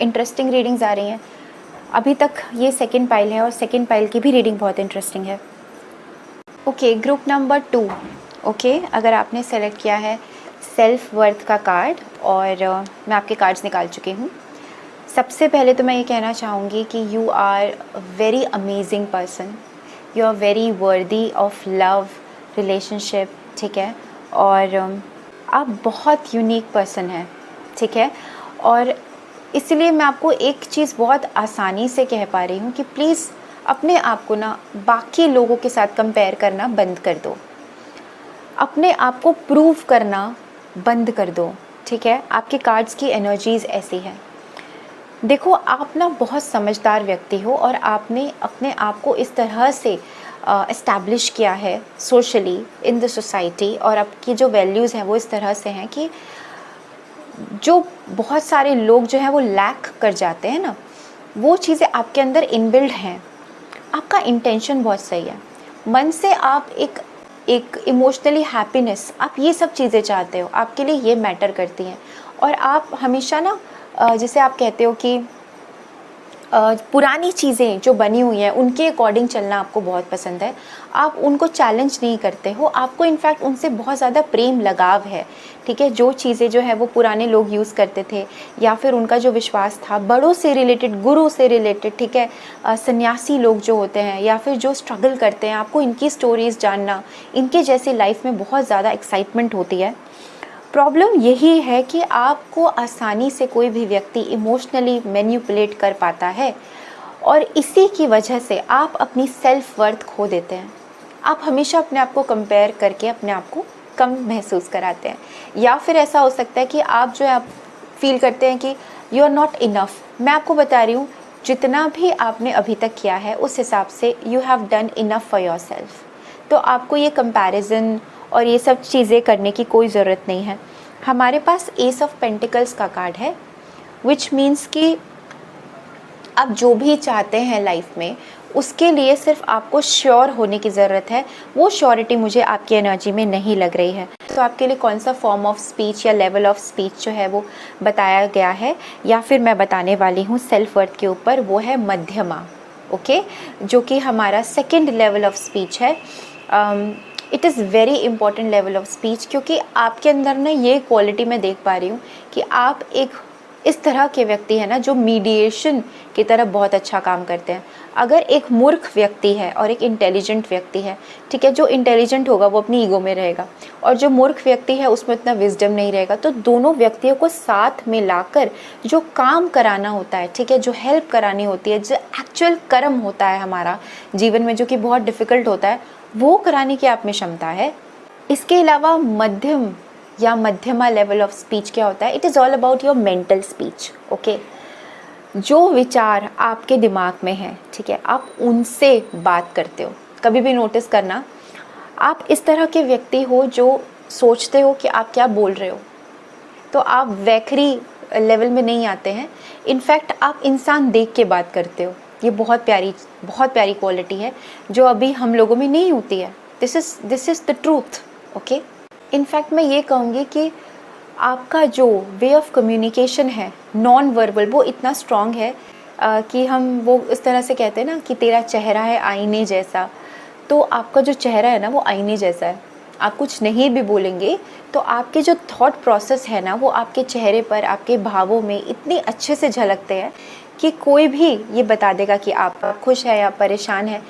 Interesting readings आ रही हैं। अभी तक ये सेकंड पाइल है और सेकंड पाइल की भी रीडिंग बहुत इंटरेस्टिंग है। Okay, group number 2। ओके, अगर आपने सेलेक्ट किया है सेल्फ वर्थ का कार्ड, और मैं आपके कार्ड्स निकाल चुकी हूँ। सबसे पहले तो मैं ये कहना चाहूँगी कि you are very amazing person, you are very worthy of love relationship, ठीक है। और आप बहुत यूनिक पर्सन हैं, ठीक है। और इसलिए मैं आपको एक चीज़ बहुत आसानी से कह पा रही हूँ कि प्लीज़ अपने आप को ना बाकी लोगों के साथ कंपेयर करना बंद कर दो, अपने आप को प्रूव करना बंद कर दो, ठीक है। आपके कार्ड्स की एनर्जीज़ ऐसी है। देखो, आप ना बहुत समझदार व्यक्ति हो और आपने अपने आप को इस तरह से इस्टेब्लिश किया है सोशली इन द सोसाइटी, और आपकी जो वैल्यूज़ हैं वो इस तरह से हैं कि जो बहुत सारे लोग जो हैं वो लैक कर जाते हैं ना, वो चीज़ें आपके अंदर इनबिल्ड हैं। आपका इंटेंशन बहुत सही है, मन से आप एक इमोशनली हैप्पीनेस, आप ये सब चीज़ें चाहते हो, आपके लिए ये मैटर करती हैं। और आप हमेशा ना जिसे आप कहते हो कि पुरानी चीज़ें जो बनी हुई हैं उनके अकॉर्डिंग चलना आपको बहुत पसंद है। आप उनको चैलेंज नहीं करते हो, आपको इनफैक्ट उनसे बहुत ज़्यादा प्रेम लगाव है, ठीक है। जो चीज़ें जो है वो पुराने लोग यूज़ करते थे, या फिर उनका जो विश्वास था बड़ों से रिलेटेड, गुरु से रिलेटेड, ठीक है, सन्यासी लोग जो होते हैं या फिर जो स्ट्रगल करते हैं, आपको इनकी स्टोरीज़ जानना, इनके जैसी लाइफ में बहुत ज़्यादा एक्साइटमेंट होती है। प्रॉब्लम यही है कि आपको आसानी से कोई भी व्यक्ति इमोशनली मैनिपुलेट कर पाता है, और इसी की वजह से आप अपनी सेल्फ वर्थ खो देते हैं। आप हमेशा अपने आप को कंपेयर करके अपने आप को कम महसूस कराते हैं, या फिर ऐसा हो सकता है कि आप जो है आप फील करते हैं कि यू आर नॉट इनफ। मैं आपको बता रही हूँ, जितना भी आपने अभी तक किया है उस हिसाब से you have done enough for your self. तो आपको ये कंपैरिजन और ये सब चीज़ें करने की कोई ज़रूरत नहीं है। हमारे पास एस ऑफ पेंटिकल्स का कार्ड है, विच मीन्स कि आप जो भी चाहते हैं लाइफ में, उसके लिए सिर्फ आपको श्योर होने की ज़रूरत है। वो श्योरिटी मुझे आपकी एनर्जी में नहीं लग रही है। तो आपके लिए कौन सा फॉर्म ऑफ स्पीच या लेवल ऑफ स्पीच जो है वो बताया गया है या फिर मैं बताने वाली हूँ सेल्फ वर्थ के ऊपर, वो है मध्यमा। ओके, जो कि हमारा सेकेंड लेवल ऑफ स्पीच है। It is very important level of speech, क्योंकि आपके अंदर ना ये क्वालिटी मैं देख पा रही हूँ कि आप एक इस तरह के व्यक्ति हैं ना जो मीडिएशन की तरफ बहुत अच्छा काम करते हैं। अगर एक मूर्ख व्यक्ति है और एक इंटेलिजेंट व्यक्ति है, ठीक है, जो इंटेलिजेंट होगा वो अपनी ईगो में रहेगा और जो मूर्ख व्यक्ति है उसमें इतना विजडम नहीं रहेगा। तो दोनों व्यक्तियों को साथ में लाकर जो काम कराना होता है, ठीक है, जो हेल्प करानी होती है, जो एक्चुअल कर्म होता है हमारा जीवन में जो कि बहुत डिफ़िकल्ट होता है, वो कराने की आप में क्षमता है। इसके अलावा मध्यम या मध्यमा लेवल ऑफ स्पीच क्या होता है? It is all about your mental speech. Okay, जो विचार आपके दिमाग में हैं, ठीक है, आप उनसे बात करते हो। कभी भी नोटिस करना, आप इस तरह के व्यक्ति हो जो सोचते हो कि आप क्या बोल रहे हो, तो आप वैखरी लेवल में नहीं आते हैं। इनफैक्ट आप इंसान देख के बात करते हो। ये बहुत प्यारी क्वालिटी है जो अभी हम लोगों में नहीं होती है। This is the truth. Okay, in fact मैं ये कहूँगी कि आपका जो वे ऑफ कम्युनिकेशन है नॉन वर्बल, वो इतना स्ट्रॉन्ग है कि हम वो इस तरह से कहते हैं ना कि तेरा चेहरा है आईने जैसा। तो आपका जो चेहरा है ना वो आईने जैसा है। आप कुछ नहीं भी बोलेंगे तो आपके जो थॉट प्रोसेस है ना वो आपके चेहरे पर, आपके भावों में इतने अच्छे से झलकते हैं कि कोई भी ये बता देगा कि आप खुश है या परेशान है,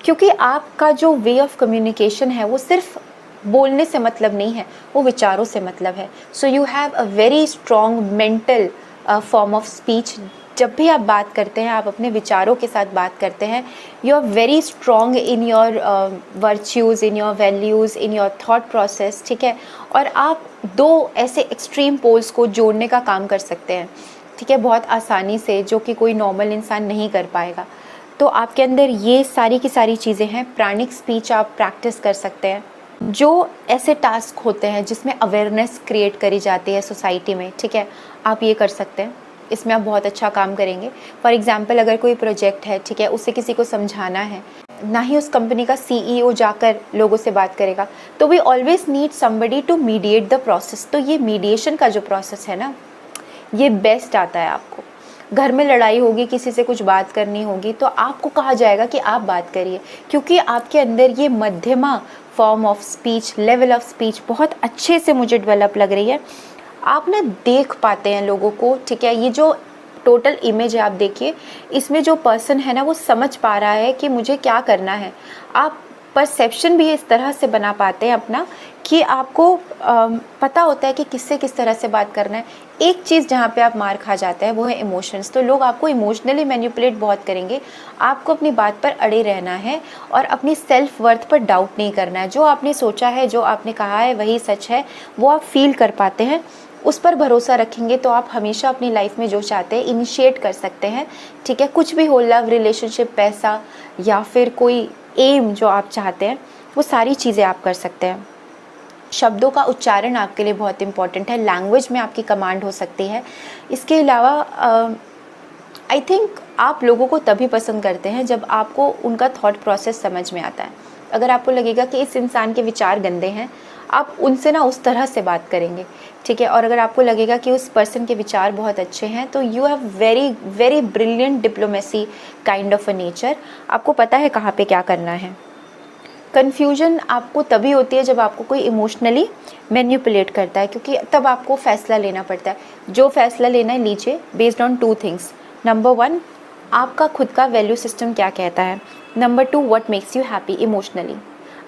क्योंकि आपका जो वे ऑफ कम्युनिकेशन है वो सिर्फ बोलने से मतलब नहीं है, वो विचारों से मतलब है। So you have a very strong mental form of speech. जब भी आप बात करते हैं, आप अपने विचारों के साथ बात करते हैं। You are very strong in your virtues, in your values, in your thought process, ठीक है। और आप दो ऐसे एक्सट्रीम पोल्स को जोड़ने का काम कर सकते हैं, ठीक है, बहुत आसानी से, जो कि कोई नॉर्मल इंसान नहीं कर पाएगा। तो आपके अंदर ये सारी की सारी चीज़ें हैं। प्राणिक स्पीच आप प्रैक्टिस कर सकते हैं। जो ऐसे टास्क होते हैं जिसमें अवेयरनेस क्रिएट करी जाती है सोसाइटी में, ठीक है, आप ये कर सकते हैं। इसमें आप बहुत अच्छा काम करेंगे। फॉर एग्जांपल, अगर कोई प्रोजेक्ट है, ठीक है, उसे किसी को समझाना है, ना ही उस कंपनी का सीईओ जाकर लोगों से बात करेगा, तो we always need somebody to mediate the process. तो ये मीडिएशन का जो प्रोसेस है ना, ये बेस्ट आता है आपको। घर में लड़ाई होगी, किसी से कुछ बात करनी होगी, तो आपको कहा जाएगा कि आप बात करिए, क्योंकि आपके अंदर ये मध्यमा form of speech, level of speech बहुत अच्छे से मुझे डेवलप लग रही है। आप ना देख पाते हैं लोगों को, ठीक है। ये जो टोटल इमेज है आप देखिए, इसमें जो पर्सन है ना वो समझ पा रहा है कि मुझे क्या करना है। आप परसेप्शन भी इस तरह से बना पाते हैं अपना कि आपको पता होता है कि किससे किस तरह से बात करना है। एक चीज़ जहाँ पे आप मार खा जाते हैं वो है इमोशंस। तो लोग आपको इमोशनली मैनिपुलेट बहुत करेंगे। आपको अपनी बात पर अड़े रहना है और अपनी सेल्फ वर्थ पर डाउट नहीं करना है। जो आपने सोचा है, जो आपने कहा है, वही सच है, वो आप फील कर पाते हैं। उस पर भरोसा रखेंगे तो आप हमेशा अपनी लाइफ में जो चाहते हैं इनिशिएट कर सकते हैं, ठीक है। कुछ भी हो, लव, रिलेशनशिप, पैसा या फिर कोई एम जो आप चाहते हैं, वो सारी चीज़ें आप कर सकते हैं। शब्दों का उच्चारण आपके लिए बहुत इंपॉर्टेंट है। लैंग्वेज में आपकी कमांड हो सकती है। इसके अलावा आई थिंक आप लोगों को तभी पसंद करते हैं जब आपको उनका थॉट प्रोसेस समझ में आता है। अगर आपको लगेगा कि इस इंसान के विचार गंदे हैं, आप उनसे ना उस तरह से बात करेंगे, ठीक है। और अगर आपको लगेगा कि उस पर्सन के विचार बहुत अच्छे हैं, तो you have very very brilliant diplomacy kind of a nature. आपको पता है कहाँ पे क्या करना है। कन्फ्यूजन आपको तभी होती है जब आपको कोई इमोशनली मैनिपुलेट करता है, क्योंकि तब आपको फ़ैसला लेना पड़ता है। जो फ़ैसला लेना है लीजिए बेस्ड ऑन 2 थिंग्स। नंबर 1, आपका खुद का वैल्यू सिस्टम क्या कहता है। Number 2, what makes you happy emotionally.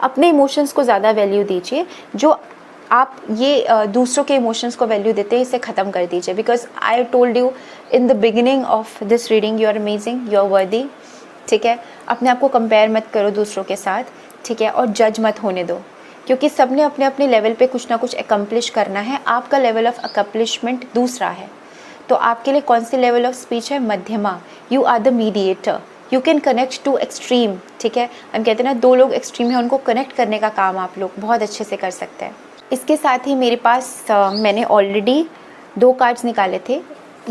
अपने इमोशंस को ज़्यादा वैल्यू दीजिए। जो आप ये दूसरों के इमोशंस को वैल्यू देते हैं, इसे ख़त्म कर दीजिए। Because I told you in the beginning of this reading, you are amazing, you are worthy, ठीक है। अपने आप को कंपेयर मत करो दूसरों के साथ, ठीक है, और जज मत होने दो, क्योंकि सब ने अपने अपने लेवल पे कुछ ना कुछ एकम्प्लिश करना है। आपका लेवल ऑफ एकम्प्लिशमेंट दूसरा है। तो आपके लिए कौन सी लेवल ऑफ स्पीच है? Madhyama. You are the mediator, you can connect to extreme, ठीक है। हम कहते हैं ना, 2 लोग एक्सट्रीम हैं, उनको कनेक्ट करने का काम आप लोग बहुत अच्छे से कर सकते हैं। इसके साथ ही मेरे पास मैंने ऑलरेडी 2 कार्ड्स निकाले थे।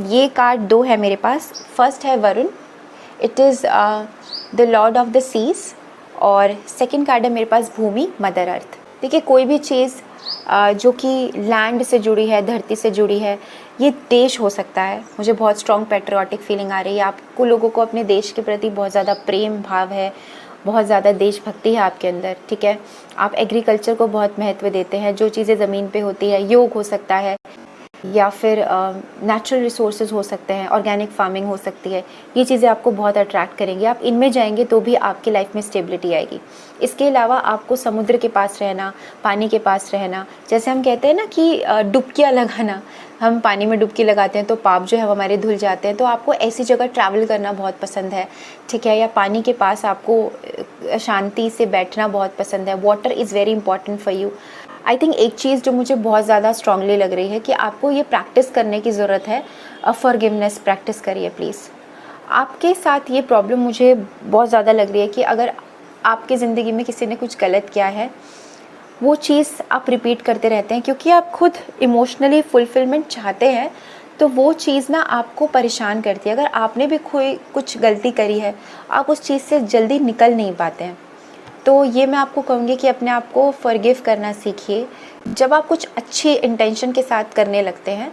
ये कार्ड 2 है मेरे पास। फर्स्ट है Varun it is the lord of the seas, और सेकंड कार्ड है मेरे पास भूमि, मदर अर्थ। देखिए कोई भी चीज़ जो कि लैंड से जुड़ी है, धरती से जुड़ी है, ये देश हो सकता है। मुझे बहुत स्ट्रॉन्ग पैट्रियाटिक फीलिंग आ रही है, आपको लोगों को अपने देश के प्रति बहुत ज़्यादा प्रेम भाव है, बहुत ज़्यादा देशभक्ति है आपके अंदर, ठीक है। आप एग्रीकल्चर को बहुत महत्व देते हैं, जो चीज़ें ज़मीन पे होती है, योग हो सकता है या फिर नेचुरल रिसोर्सेज हो सकते हैं, ऑर्गेनिक फार्मिंग हो सकती है, ये चीज़ें आपको बहुत अट्रैक्ट करेंगी। आप इनमें जाएंगे तो भी आपकी लाइफ में स्टेबिलिटी आएगी। इसके अलावा आपको समुद्र के पास रहना, पानी के पास रहना, जैसे हम कहते हैं ना कि डुबकियाँ लगाना, हम पानी में डुबकी लगाते हैं तो पाप जो है वो हमारे धुल जाते हैं, तो आपको ऐसी जगह ट्रैवल करना बहुत पसंद है, ठीक है, या पानी के पास आपको शांति से बैठना बहुत पसंद है। Water is very important for you. I think एक चीज़ जो मुझे बहुत ज़्यादा स्ट्रांगली लग रही है कि आपको ये प्रैक्टिस करने की ज़रूरत है, फॉरगिवनेस प्रैक्टिस करिए प्लीज़। आपके साथ ये प्रॉब्लम मुझे बहुत ज़्यादा लग रही है कि अगर आपकी ज़िंदगी में किसी ने कुछ गलत किया है, वो चीज़ आप रिपीट करते रहते हैं क्योंकि आप खुद इमोशनली फुलफिलमेंट चाहते हैं, तो वो चीज़ ना आपको परेशान करती है। अगर आपने भी कोई कुछ गलती करी है, आप उस चीज़ से जल्दी निकल नहीं पाते हैं। तो ये मैं आपको कहूँगी कि अपने आप को फॉरगिव करना सीखिए। जब आप कुछ अच्छी इंटेंशन के साथ करने लगते हैं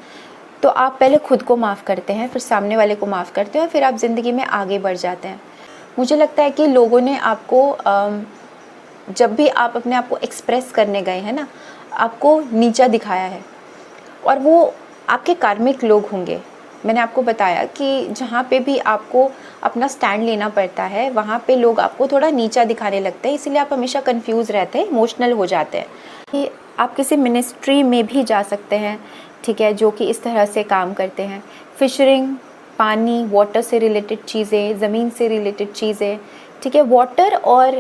तो आप पहले खुद को माफ़ करते हैं, फिर सामने वाले को माफ़ करते हैं और फिर आप ज़िंदगी में आगे बढ़ जाते हैं। मुझे लगता है कि लोगों ने आपको जब भी आप अपने आप को एक्सप्रेस करने गए हैं ना, आपको नीचा दिखाया है, और वो आपके कार्मिक लोग होंगे। मैंने आपको बताया कि जहाँ पे भी आपको अपना स्टैंड लेना पड़ता है, वहाँ पे लोग आपको थोड़ा नीचा दिखाने लगते हैं, इसीलिए आप हमेशा कंफ्यूज रहते हैं, इमोशनल हो जाते हैं। कि आप किसी मिनिस्ट्री में भी जा सकते हैं, ठीक है, जो कि इस तरह से काम करते हैं। फिशरिंग, पानी, वाटर से रिलेटेड चीज़ें, ज़मीन से रिलेटेड चीज़ें, ठीक है। वाटर और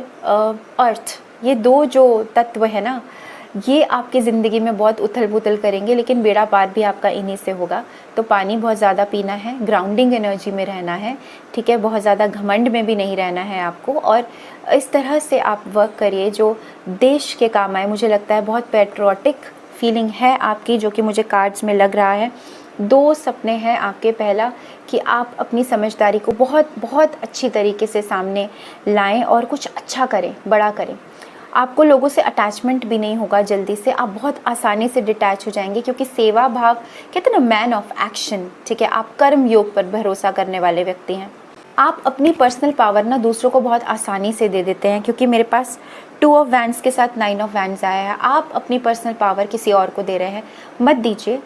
अर्थ, ये दो जो तत्व है ना, ये आपकी ज़िंदगी में बहुत उथल पुथल करेंगे, लेकिन बेड़ा पार भी आपका इन्हीं से होगा। तो पानी बहुत ज़्यादा पीना है, ग्राउंडिंग एनर्जी में रहना है, ठीक है, बहुत ज़्यादा घमंड में भी नहीं रहना है आपको, और इस तरह से आप वर्क करिए जो देश के काम आए। मुझे लगता है बहुत पैट्रियोटिक फीलिंग है आपकी, जो कि मुझे कार्ड्स में लग रहा है। 2 सपने हैं आपके। पहला कि आप अपनी समझदारी को बहुत बहुत अच्छी तरीके से सामने लाएं और कुछ अच्छा करें, बड़ा करें। आपको लोगों से अटैचमेंट भी नहीं होगा जल्दी से, आप बहुत आसानी से डिटैच हो जाएंगे, क्योंकि सेवा भाव कहते हैं ना, मैन ऑफ एक्शन, ठीक है। आप कर्म योग पर भरोसा करने वाले व्यक्ति हैं। आप अपनी पर्सनल पावर ना दूसरों को बहुत आसानी से दे देते हैं, क्योंकि मेरे पास 2 ऑफ वैंड्स के साथ 9 ऑफ वैंड्स आया है। आप अपनी पर्सनल पावर किसी और को दे रहे हैं, मत दीजिए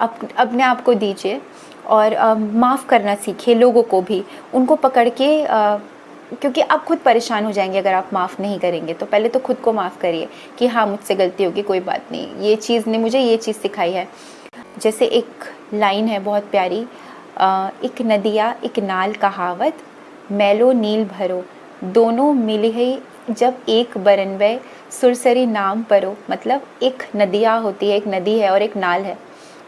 अपने आप को दीजिए, और माफ़ करना सीखिए लोगों को भी, उनको पकड़ के क्योंकि आप खुद परेशान हो जाएंगे अगर आप माफ़ नहीं करेंगे। तो पहले तो खुद को माफ़ करिए कि हाँ, मुझसे गलती होगी, कोई बात नहीं, ये चीज़ ने मुझे ये चीज़ सिखाई है। जैसे एक लाइन है बहुत प्यारी, एक नदिया एक नाल कहावत, मैलो नील भरो, दोनों मिले ही जब एक बरनवे, सुरसरी नाम परो। मतलब एक नदिया होती है, एक नदी है और एक नाल है।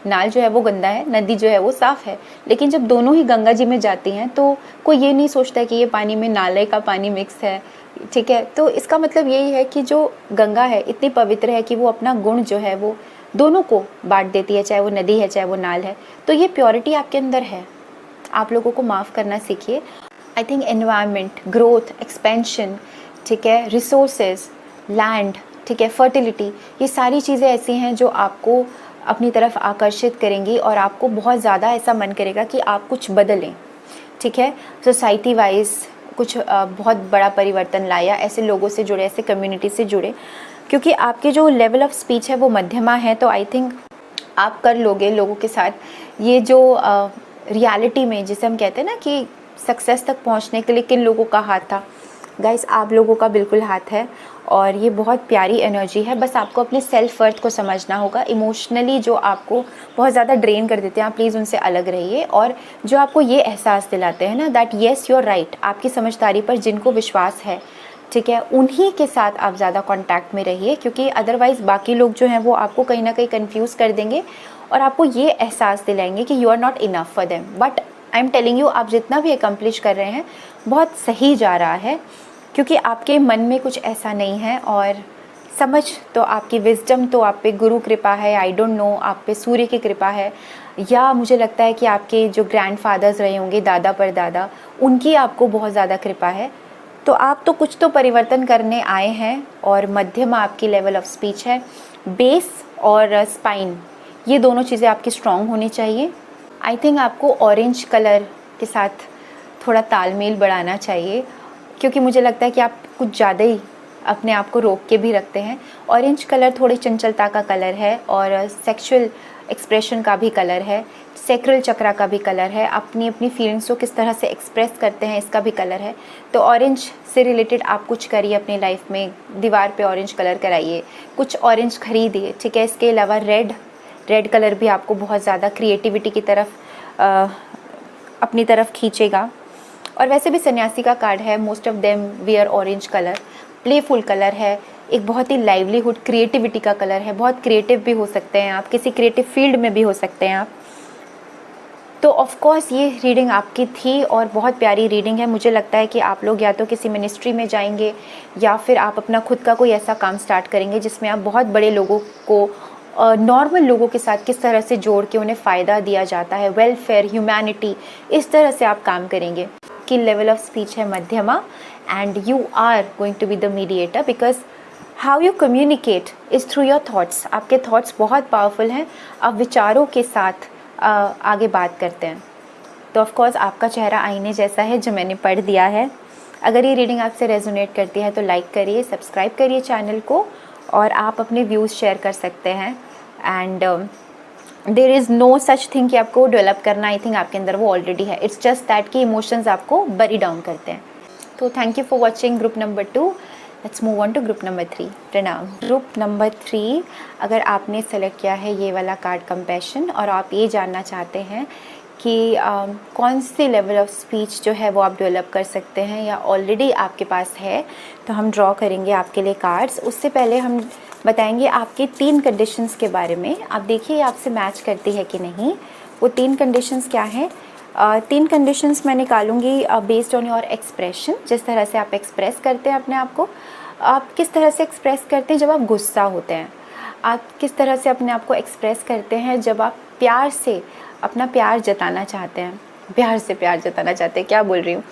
नाल जो है वो गंदा है, नदी जो है वो साफ़ है, लेकिन जब दोनों ही गंगा जी में जाती हैं तो कोई ये नहीं सोचता है कि ये पानी में नाले का पानी मिक्स है, ठीक है। तो इसका मतलब यही है कि जो गंगा है इतनी पवित्र है कि वो अपना गुण जो है वो दोनों को बांट देती है, चाहे वो नदी है चाहे वो नाल है। तो ये प्योरिटी आपके अंदर है। आप लोगों को माफ़ करना सीखिए। I think environment, growth, expansion, ठीक है, रिसोर्सेज, लैंड, ठीक है, फर्टिलिटी, ये सारी चीज़ें ऐसी हैं जो आपको अपनी तरफ आकर्षित करेंगी और आपको बहुत ज़्यादा ऐसा मन करेगा कि आप कुछ बदलें, ठीक है। सोसाइटी वाइज कुछ बहुत बड़ा परिवर्तन लाया, ऐसे लोगों से जुड़े, ऐसे कम्युनिटी से जुड़े, क्योंकि आपके जो लेवल ऑफ स्पीच है वो मध्यमा है। तो आई थिंक आप कर लोगे लोगों के साथ। ये जो रियलिटी में जिसे हम कहते हैं ना कि सक्सेस तक पहुंचने के लिए किन लोगों का हाथ था, गाइस आप लोगों का बिल्कुल हाथ है, और ये बहुत प्यारी एनर्जी है। बस आपको अपने सेल्फ वर्थ को समझना होगा। इमोशनली जो आपको बहुत ज़्यादा ड्रेन कर देते हैं, आप प्लीज़ उनसे अलग रहिए, और जो आपको ये एहसास दिलाते हैं ना that yes you are right, आपकी समझदारी पर जिनको विश्वास है, ठीक है, उन्हीं के साथ आप ज़्यादा कांटेक्ट में रहिए, क्योंकि अदरवाइज़ बाकी लोग जो हैं वो आपको कहीं ना कहीं कंफ्यूज कर देंगे और आपको ये एहसास दिलाएंगे कि you are not enough for them. But I am telling you, आप जितना भी अकम्प्लिश कर रहे हैं बहुत सही जा रहा है, क्योंकि आपके मन में कुछ ऐसा नहीं है। और समझ तो आपकी, विजडम तो आप पे गुरु कृपा है, आई डोंट नो, आप पे सूर्य की कृपा है, या मुझे लगता है कि आपके जो ग्रैंडफादर्स रहे होंगे, दादा परदादा, उनकी आपको बहुत ज़्यादा कृपा है। तो आप तो कुछ तो परिवर्तन करने आए हैं और मध्यम आपकी लेवल ऑफ स्पीच है। बेस और स्पाइन, ये दोनों चीज़ें आपकी स्ट्रॉन्ग होनी चाहिए। आई थिंक आपको ऑरेंज कलर के साथ थोड़ा तालमेल बढ़ाना चाहिए, क्योंकि मुझे लगता है कि आप कुछ ज़्यादा ही अपने आप को रोक के भी रखते हैं। ऑरेंज कलर थोड़ी चंचलता का कलर है और सेक्सुअल एक्सप्रेशन का भी कलर है, सैक्रल चक्रा का भी कलर है, अपनी अपनी फीलिंग्स को किस तरह से एक्सप्रेस करते हैं इसका भी कलर है। तो ऑरेंज से रिलेटेड आप कुछ करिए अपनी लाइफ में, दीवार पे ऑरेंज कलर कराइए, कुछ ऑरेंज खरीदिए, ठीक है। इसके अलावा रेड कलर भी आपको बहुत ज़्यादा क्रिएटिविटी की तरफ अपनी तरफ खींचेगा। और वैसे भी सन्यासी का कार्ड है, most of them wear orange colour, playful colour है, एक बहुत ही लाइवलीहुड क्रिएटिविटी का कलर है, बहुत क्रिएटिव भी हो सकते हैं आप, किसी क्रिएटिव फील्ड में भी हो सकते हैं आप। तो ऑफ कोर्स ये रीडिंग आपकी थी और बहुत प्यारी रीडिंग है। मुझे लगता है कि आप लोग या तो किसी मिनिस्ट्री में जाएंगे या फिर आप अपना खुद का कोई ऐसा काम स्टार्ट करेंगे जिसमें आप बहुत बड़े लोगों को नॉर्मल लोगों के साथ किस तरह से जोड़ के उन्हें फ़ायदा दिया जाता है, वेलफेयर, ह्यूमैनिटी, इस तरह से आप काम करेंगे। की लेवल ऑफ स्पीच है Madhyama and you are going to be the mediator because how you communicate is through your thoughts. आपके थॉट्स बहुत पावरफुल हैं, आप विचारों के साथ आगे बात करते हैं। तो ऑफ कोर्स आपका चेहरा आईने जैसा है जो मैंने पढ़ दिया है। अगर ये रीडिंग आपसे रेजोनेट करती है तो लाइक करिए, सब्सक्राइब करिए चैनल को, और आप अपने व्यूज़ शेयर कर सकते हैं। And there is no such thing कि आपको डेवलप करना, आई थिंक आपके अंदर वो ऑलरेडी है। इट्स जस्ट दैट कि इमोशंस आपको बरी डाउन करते हैं। तो thank you for watching group number 2। Let's move on to group number 3। प्रणाम। ग्रुप नंबर 3, अगर आपने सेलेक्ट किया है ये वाला कार्ड कंपैशन और आप ये जानना चाहते हैं कि कौन सी लेवल ऑफ स्पीच जो है वो आप डेवलप कर सकते हैं या ऑलरेडी आपके पास है, तो हम ड्रॉ करेंगे आपके लिए कार्ड्स। उससे पहले हम बताएंगे आपके 3 कंडीशंस के बारे में। आप देखिए आपसे मैच करती है कि नहीं। वो 3 कंडीशंस क्या हैं? 3 कंडीशंस मैं निकालूंगी बेस्ड ऑन योर एक्सप्रेशन, जिस तरह से आप एक्सप्रेस करते हैं अपने आप को। आप किस तरह से एक्सप्रेस करते हैं जब आप गुस्सा होते हैं, आप किस तरह से अपने आप को एक्सप्रेस करते हैं जब आप प्यार से अपना प्यार जताना चाहते हैं, प्यार से प्यार जताना चाहते हैं, क्या बोल रही हूँ,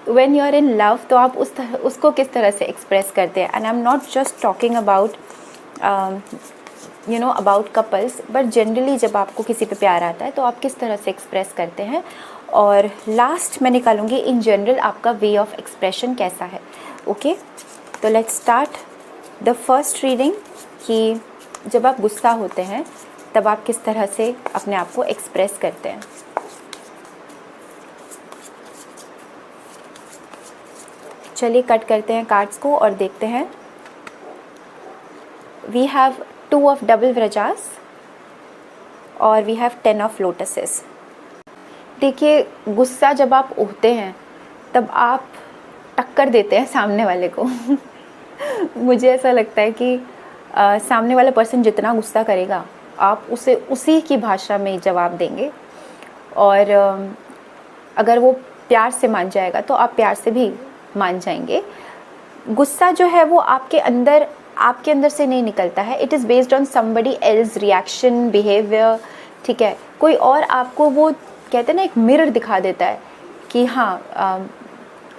when you are in love, तो आप उसको किस तरह से एक्सप्रेस करते हैं। And I am not just talking about about couples, but generally जब आपको किसी पे प्यार आता है तो आप किस तरह से एक्सप्रेस करते हैं। और लास्ट मैं निकालूंगी इन जनरल आपका वे ऑफ एक्सप्रेशन कैसा है। ओके, तो let's start the first reading कि जब आप गुस्सा होते हैं तब आप किस तरह से अपने आप को एक्सप्रेस करते हैं। चलिए कट करते हैं कार्ड्स को और देखते हैं। वी हैव 2 ऑफ डबल व्रजास और वी हैव 10 ऑफ लोटसेस। देखिए, गुस्सा जब आप होते हैं तब आप टक्कर देते हैं सामने वाले को मुझे ऐसा लगता है कि सामने वाला पर्सन जितना गुस्सा करेगा आप उसे उसी की भाषा में जवाब देंगे, और अगर वो प्यार से मान जाएगा तो आप प्यार से भी मान जाएंगे। गुस्सा जो है वो आपके अंदर से नहीं निकलता है, it is based on somebody else reaction, behaviour, ठीक है। कोई और आपको वो कहते हैं ना एक मिरर दिखा देता है कि हाँ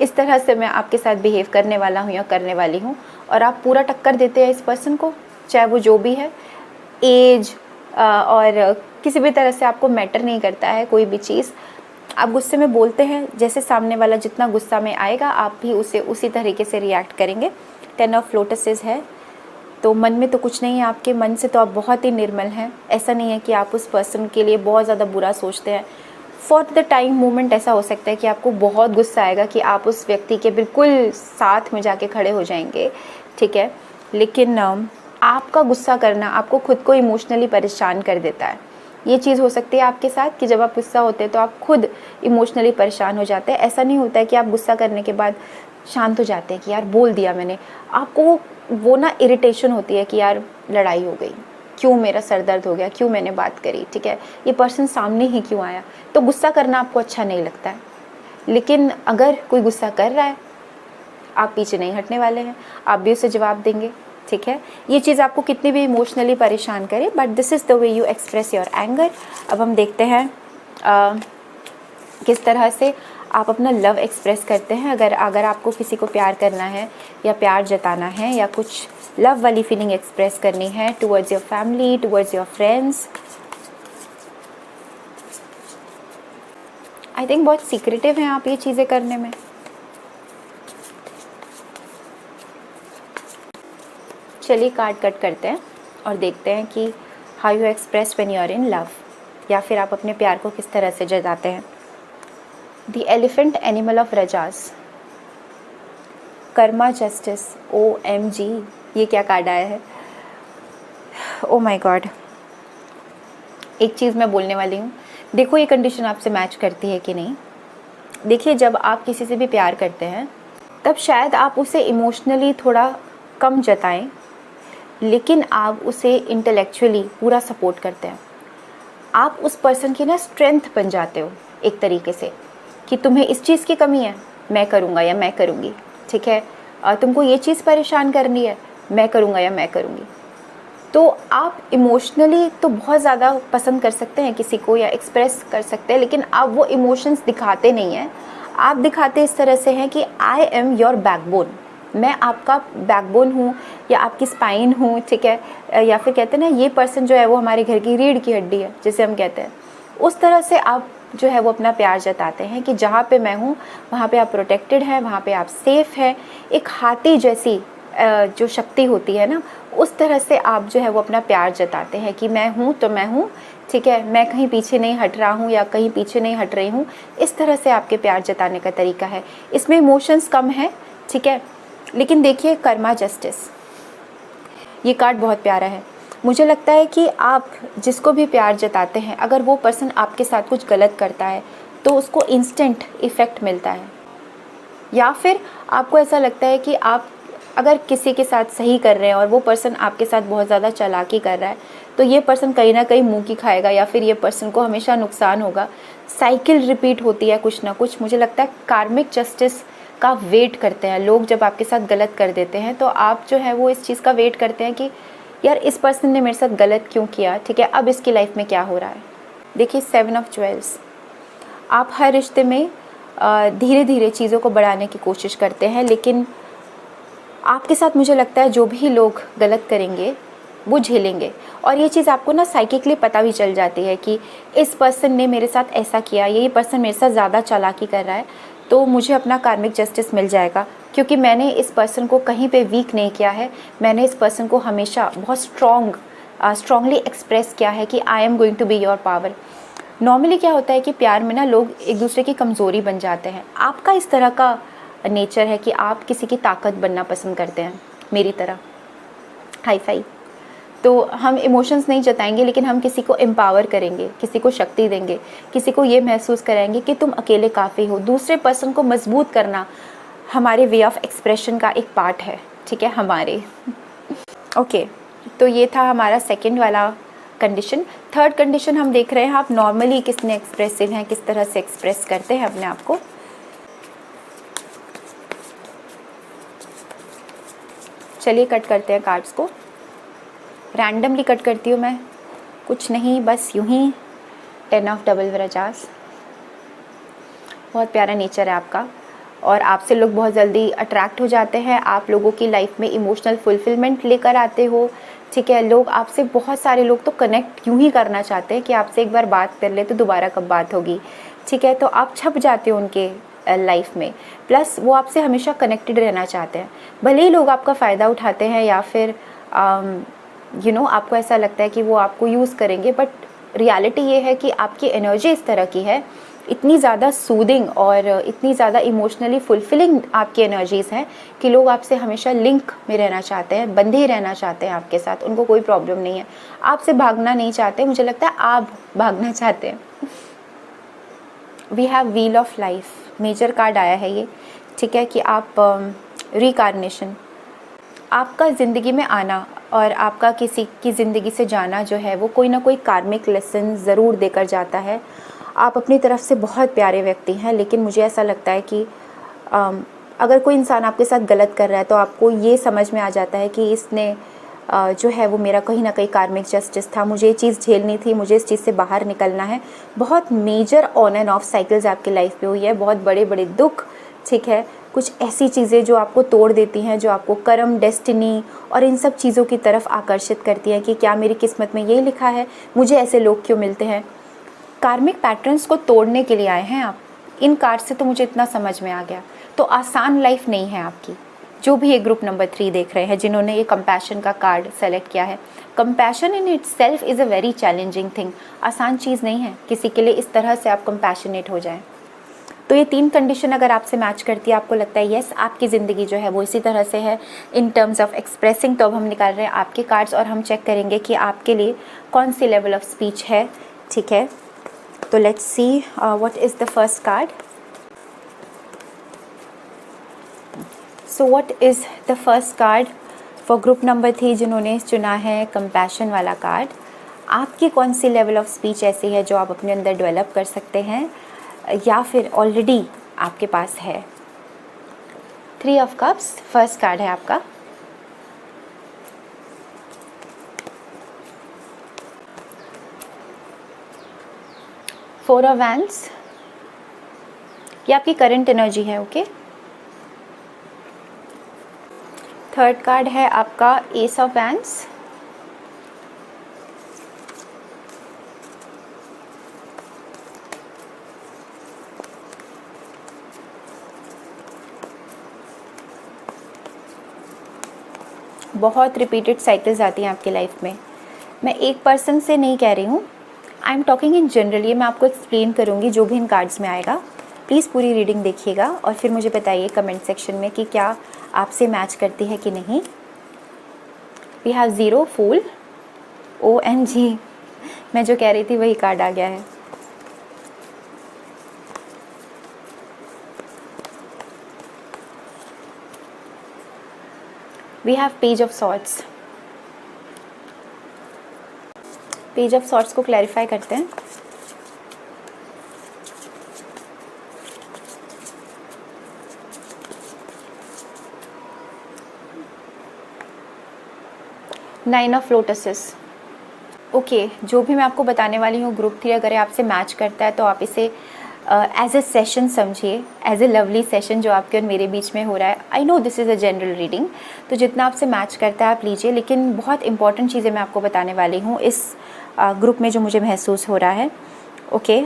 इस तरह से मैं आपके साथ बिहेव करने वाला हूँ या करने वाली हूँ, और आप पूरा टक्कर देते हैं इस पर्सन को, चाहे वो जो भी है, एज और किसी भी तरह से आपको मैटर नहीं करता है कोई भी चीज़। आप गुस्से में बोलते हैं, जैसे सामने वाला जितना गुस्सा में आएगा आप भी उसे उसी तरीके से रिएक्ट करेंगे। 10 ऑफ लोटसेस है, तो मन में तो कुछ नहीं है आपके, मन से तो आप बहुत ही निर्मल हैं। ऐसा नहीं है कि आप उस पर्सन के लिए बहुत ज़्यादा बुरा सोचते हैं। फॉर द टाइम मोमेंट ऐसा हो सकता है कि आपको बहुत गुस्सा आएगा कि आप उस व्यक्ति के बिल्कुल साथ में जाके खड़े हो जाएंगे, ठीक है। लेकिन आपका गुस्सा करना आपको खुद को इमोशनली परेशान कर देता है। ये चीज़ हो सकती है आपके साथ कि जब आप गुस्सा होते हैं तो आप खुद इमोशनली परेशान हो जाते हैं। ऐसा नहीं होता है कि आप गुस्सा करने के बाद शांत हो जाते हैं कि यार बोल दिया मैंने। आपको वो ना इरिटेशन होती है कि यार लड़ाई हो गई, क्यों मेरा सर दर्द हो गया, क्यों मैंने बात करी, ठीक है, ये पर्सन सामने ही क्यों आया। तो गुस्सा करना आपको अच्छा नहीं लगता है। लेकिन अगर कोई गुस्सा कर रहा है, आप पीछे नहीं हटने वाले हैं, आप भी उसे जवाब देंगे। ठीक है। ये चीज़ आपको कितनी भी इमोशनली परेशान करे, but this is the way you express your anger. अब हम देखते हैं किस तरह से आप अपना लव एक्सप्रेस करते हैं। अगर आपको किसी को प्यार करना है या प्यार जताना है या कुछ लव वाली फीलिंग एक्सप्रेस करनी है towards your family, towards your friends, I think बहुत सीक्रेटिव हैं आप ये चीज़ें करने में। चलिए कार्ड कट करते हैं और देखते हैं कि how you express when you are in love, या फिर आप अपने प्यार को किस तरह से जताते हैं। The elephant animal of Raza's, Karma justice, OMG, ये क्या कार्ड आया है, ओ माय गॉड। एक चीज़ मैं बोलने वाली हूँ, देखो ये कंडीशन आपसे मैच करती है कि नहीं। देखिए जब आप किसी से भी प्यार करते हैं तब शायद आप उसे इमोशनली थोड़ा कम जताएं, लेकिन आप उसे इंटेलेक्चुअली पूरा सपोर्ट करते हैं। आप उस पर्सन की ना स्ट्रेंथ बन जाते हो एक तरीके से, कि तुम्हें इस चीज़ की कमी है, मैं करूँगा या मैं करूँगी, ठीक है। तुमको ये चीज़ परेशान करनी है, मैं करूँगा या मैं करूँगी। तो आप इमोशनली तो बहुत ज़्यादा पसंद कर सकते हैं किसी को या एक्सप्रेस कर सकते हैं, लेकिन आप वो इमोशंस दिखाते नहीं हैं। आप दिखाते इस तरह से हैं कि आई एम योर बैकबोन, मैं आपका बैकबोन हूँ या आपकी स्पाइन हूँ, ठीक है। या फिर कहते हैं ना ये पर्सन जो है वो हमारे घर की रीढ़ की हड्डी है, जिसे हम कहते हैं। उस तरह से आप जो है वो अपना प्यार जताते हैं कि जहाँ पे मैं हूँ वहाँ पे आप प्रोटेक्टेड हैं, वहाँ पे आप सेफ़ हैं। एक हाथी जैसी जो शक्ति होती है ना, उस तरह से आप जो है वो अपना प्यार जताते हैं कि मैं हूँ तो मैं हूँ, ठीक है, मैं कहीं पीछे नहीं हट रहा हूँ या कहीं पीछे नहीं हट रही हूँ। इस तरह से आपके प्यार जताने का तरीका है। इसमें इमोशंस कम है, ठीक है। लेकिन देखिए कर्मा जस्टिस, ये कार्ड बहुत प्यारा है। मुझे लगता है कि आप जिसको भी प्यार जताते हैं, अगर वो पर्सन आपके साथ कुछ गलत करता है तो उसको इंस्टेंट इफ़ेक्ट मिलता है। या फिर आपको ऐसा लगता है कि आप अगर किसी के साथ सही कर रहे हैं और वो पर्सन आपके साथ बहुत ज़्यादा चालाकी कर रहा है, तो ये पर्सन कहीं ना कहीं मुंह की खाएगा या फिर ये पर्सन को हमेशा नुकसान होगा। साइकिल रिपीट होती है कुछ ना कुछ। मुझे लगता है कार्मिक जस्टिस का वेट करते हैं लोग। जब आपके साथ गलत कर देते हैं तो आप जो है वो इस चीज़ का वेट करते हैं कि यार इस पर्सन ने मेरे साथ गलत क्यों किया, ठीक है, अब इसकी लाइफ में क्या हो रहा है। देखिए 7 ऑफ ज्वेल्स, आप हर रिश्ते में धीरे धीरे चीज़ों को बढ़ाने की कोशिश करते हैं, लेकिन आपके साथ मुझे लगता है जो भी लोग गलत करेंगे वो झेलेंगे। और ये चीज़ आपको ना साइकिकली पता भी चल जाती है कि इस पर्सन ने मेरे साथ ऐसा किया, ये पर्सन मेरे साथ ज़्यादा चालाकी कर रहा है, तो मुझे अपना कार्मिक जस्टिस मिल जाएगा, क्योंकि मैंने इस पर्सन को कहीं पे वीक नहीं किया है। मैंने इस पर्सन को हमेशा बहुत स्ट्रॉन्गली एक्सप्रेस किया है कि I am going to be your power. Normally क्या होता है कि प्यार में ना लोग एक दूसरे की कमज़ोरी बन जाते हैं। आपका इस तरह का नेचर है कि आप किसी की ताकत बनना पसंद करते हैं, मेरी तरह। Hi fi. तो हम इमोशंस नहीं जताएंगे, लेकिन हम किसी को एम्पावर करेंगे, किसी को शक्ति देंगे, किसी को ये महसूस कराएंगे कि तुम अकेले काफ़ी हो। दूसरे पर्सन को मजबूत करना हमारे वे ऑफ एक्सप्रेशन का एक पार्ट है, ठीक है, हमारे। ओके, तो ये था हमारा सेकंड वाला कंडीशन। थर्ड कंडीशन हम देख रहे हैं आप नॉर्मली कितने एक्सप्रेसिव हैं, किस तरह से एक्सप्रेस करते हैं अपने आप को। चलिए कट करते हैं कार्ड्स को। रैंडमली कट करती हूँ मैं, कुछ नहीं, बस यूं ही। 10 ऑफ डबल वरजास, बहुत प्यारा नेचर है आपका और आपसे लोग बहुत जल्दी अट्रैक्ट हो जाते हैं। आप लोगों की लाइफ में इमोशनल फुलफिलमेंट लेकर आते हो, ठीक है। लोग आपसे, बहुत सारे लोग तो कनेक्ट यूं ही करना चाहते हैं कि आपसे एक बार बात कर ले तो दोबारा कब बात होगी, ठीक है। तो आप छप जाते हो उनके लाइफ में। प्लस वो आपसे हमेशा कनेक्टेड रहना चाहते हैं। भले ही लोग आपका फ़ायदा उठाते हैं या फिर आपको ऐसा लगता है कि वो आपको यूज़ करेंगे, बट रियलिटी ये है कि आपकी एनर्जी इस तरह की है, इतनी ज़्यादा सूदिंग और इतनी ज़्यादा इमोशनली फुलफिलिंग आपकी एनर्जीज़ हैं कि लोग आपसे हमेशा लिंक में रहना चाहते हैं, बंधे रहना चाहते हैं आपके साथ। उनको कोई प्रॉब्लम नहीं है, आपसे भागना नहीं चाहते। मुझे लगता है आप भागना चाहते हैं। We have wheel of life, major card आया है ये, ठीक है, कि आप रिकार्नेशन, आपका ज़िंदगी में आना और आपका किसी की ज़िंदगी से जाना जो है वो कोई ना कोई कार्मिक लेसन ज़रूर देकर जाता है। आप अपनी तरफ से बहुत प्यारे व्यक्ति हैं, लेकिन मुझे ऐसा लगता है कि अगर कोई इंसान आपके साथ गलत कर रहा है तो आपको ये समझ में आ जाता है कि इसने जो है वो मेरा कहीं ना कहीं कार्मिक जस्टिस था, मुझे ये चीज़ झेलनी थी, मुझे इस चीज़ से बाहर निकलना है। बहुत major on end of cycles आपकी लाइफ में हुई है, बहुत बड़े बड़े दुख, ठीक है, कुछ ऐसी चीज़ें जो आपको तोड़ देती हैं, जो आपको कर्म, डेस्टिनी और इन सब चीज़ों की तरफ आकर्षित करती हैं कि क्या मेरी किस्मत में ये लिखा है, मुझे ऐसे लोग क्यों मिलते हैं। कार्मिक पैटर्न्स को तोड़ने के लिए आए हैं आप। इन कार्ड से तो मुझे इतना समझ में आ गया। तो आसान लाइफ नहीं है आपकी। जो भी ये ग्रुप नंबर 3 देख रहे हैं, जिन्होंने ये कंपैशन का कार्ड सेलेक्ट किया है, compassion in it self is a very challenging thing. आसान चीज़ नहीं है किसी के लिए इस तरह से आप कंपैशनेट हो जाएं। तो ये 3 कंडीशन अगर आपसे मैच करती है, आपको लगता है यस आपकी ज़िंदगी जो है वो इसी तरह से है इन टर्म्स ऑफ एक्सप्रेसिंग, तो अब हम निकाल रहे हैं आपके कार्ड्स और हम चेक करेंगे कि आपके लिए कौन सी लेवल ऑफ स्पीच है, ठीक है। तो let's see what is the first card. So what is the first card for group number 3 जिन्होंने चुना है कंपैशन वाला कार्ड। आपकी कौन सी लेवल ऑफ स्पीच ऐसी है जो आप अपने अंदर डेवलप कर सकते हैं या फिर ऑलरेडी आपके पास है। 3 ऑफ कप्स फर्स्ट कार्ड है आपका। फोर ऑफ वैंड्स, ये आपकी करंट एनर्जी है, ओके। थर्ड कार्ड है आपका एस ऑफ वैंड्स, बहुत रिपीटेड साइकिल्स आती हैं आपकी लाइफ में। मैं एक पर्सन से नहीं कह रही हूँ, I am talking in general. ये मैं आपको एक्सप्लेन करूँगी जो भी इन कार्ड्स में आएगा। प्लीज़ पूरी रीडिंग देखिएगा और फिर मुझे बताइए कमेंट सेक्शन में कि क्या आपसे मैच करती है कि नहीं। वी हैव 0 फूल, OMG, मैं जो कह रही थी वही कार्ड आ गया है। We have page of swords. Page of swords को क्लैरिफाई करते हैं। Nine of lotuses, okay. जो भी मैं आपको बताने वाली हूँ ग्रुप 3 अगर आपसे मैच करता है तो आप इसे एज ए सेशन समझिए, एज ए लवली सेशन जो आपके और मेरे बीच में हो रहा है। I know this is a general reading, तो जितना आपसे मैच करता है आप लीजिए, लेकिन बहुत इंपॉर्टेंट चीज़ें मैं आपको बताने वाली हूँ इस ग्रुप में जो मुझे महसूस हो रहा है, ओके।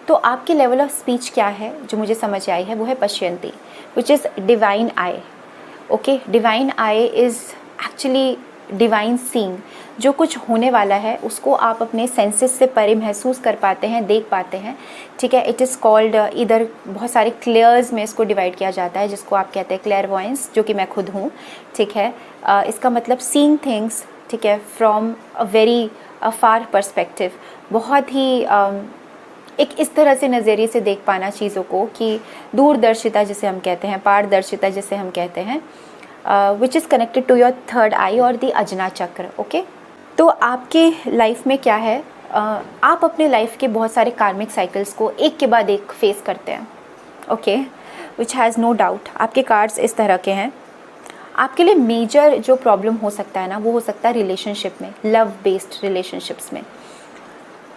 तो आपकी लेवल ऑफ स्पीच क्या है जो मुझे समझ आई है वो है Pashyanti, which is divine eye, okay. Divine eye is actually divine seeing. जो कुछ होने वाला है उसको आप अपने सेंसेस से परे महसूस कर पाते हैं, देख पाते हैं, ठीक है। इट इज़ कॉल्ड इधर बहुत सारे क्लेयर्स में इसको डिवाइड किया जाता है, जिसको आप कहते हैं क्लेयरवॉयंस, जो कि मैं खुद हूँ, ठीक है। इसका मतलब सीइंग थिंग्स, ठीक है, from a very far perspective. बहुत ही एक इस तरह से नज़रिए से देख पाना चीज़ों को कि दूरदर्शिता जिसे हम कहते हैं, पारदर्शिता जिसे हम कहते हैं, which is connected to your third eye और द अजना चक्र, ओके। तो आपके लाइफ में क्या है, आप अपने लाइफ के बहुत सारे कार्मिक साइकिल्स को एक के बाद एक फेस करते हैं, okay, which has no doubt. आपके कार्ड्स इस तरह के हैं। आपके लिए मेजर जो प्रॉब्लम हो सकता है ना, वो हो सकता है रिलेशनशिप में, लव बेस्ड रिलेशनशिप्स में,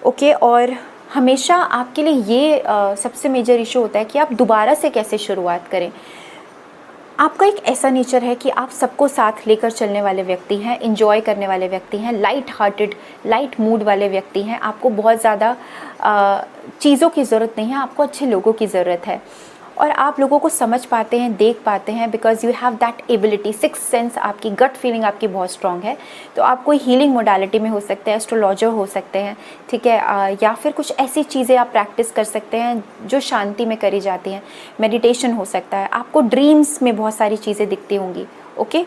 ओके। और हमेशा आपके लिए ये सबसे मेजर इशू होता है कि आप दोबारा से कैसे शुरुआत करें। आपका एक ऐसा नेचर है कि आप सबको साथ लेकर चलने वाले व्यक्ति हैं, एंजॉय करने वाले व्यक्ति हैं, लाइट हार्टेड, लाइट मूड वाले व्यक्ति हैं। आपको बहुत ज़्यादा चीज़ों की ज़रूरत नहीं है, आपको अच्छे लोगों की ज़रूरत है। और आप लोगों को समझ पाते हैं, देख पाते हैं, because you have that ability. Six sense, आपकी गट फीलिंग आपकी बहुत स्ट्रांग है। तो आप कोई हीलिंग मोडालिटी में हो सकते हैं, एस्ट्रोलॉजर हो सकते हैं, ठीक है, या फिर कुछ ऐसी चीज़ें आप प्रैक्टिस कर सकते हैं जो शांति में करी जाती हैं। मेडिटेशन हो सकता है। आपको ड्रीम्स में बहुत सारी चीज़ें दिखती होंगी, ओके,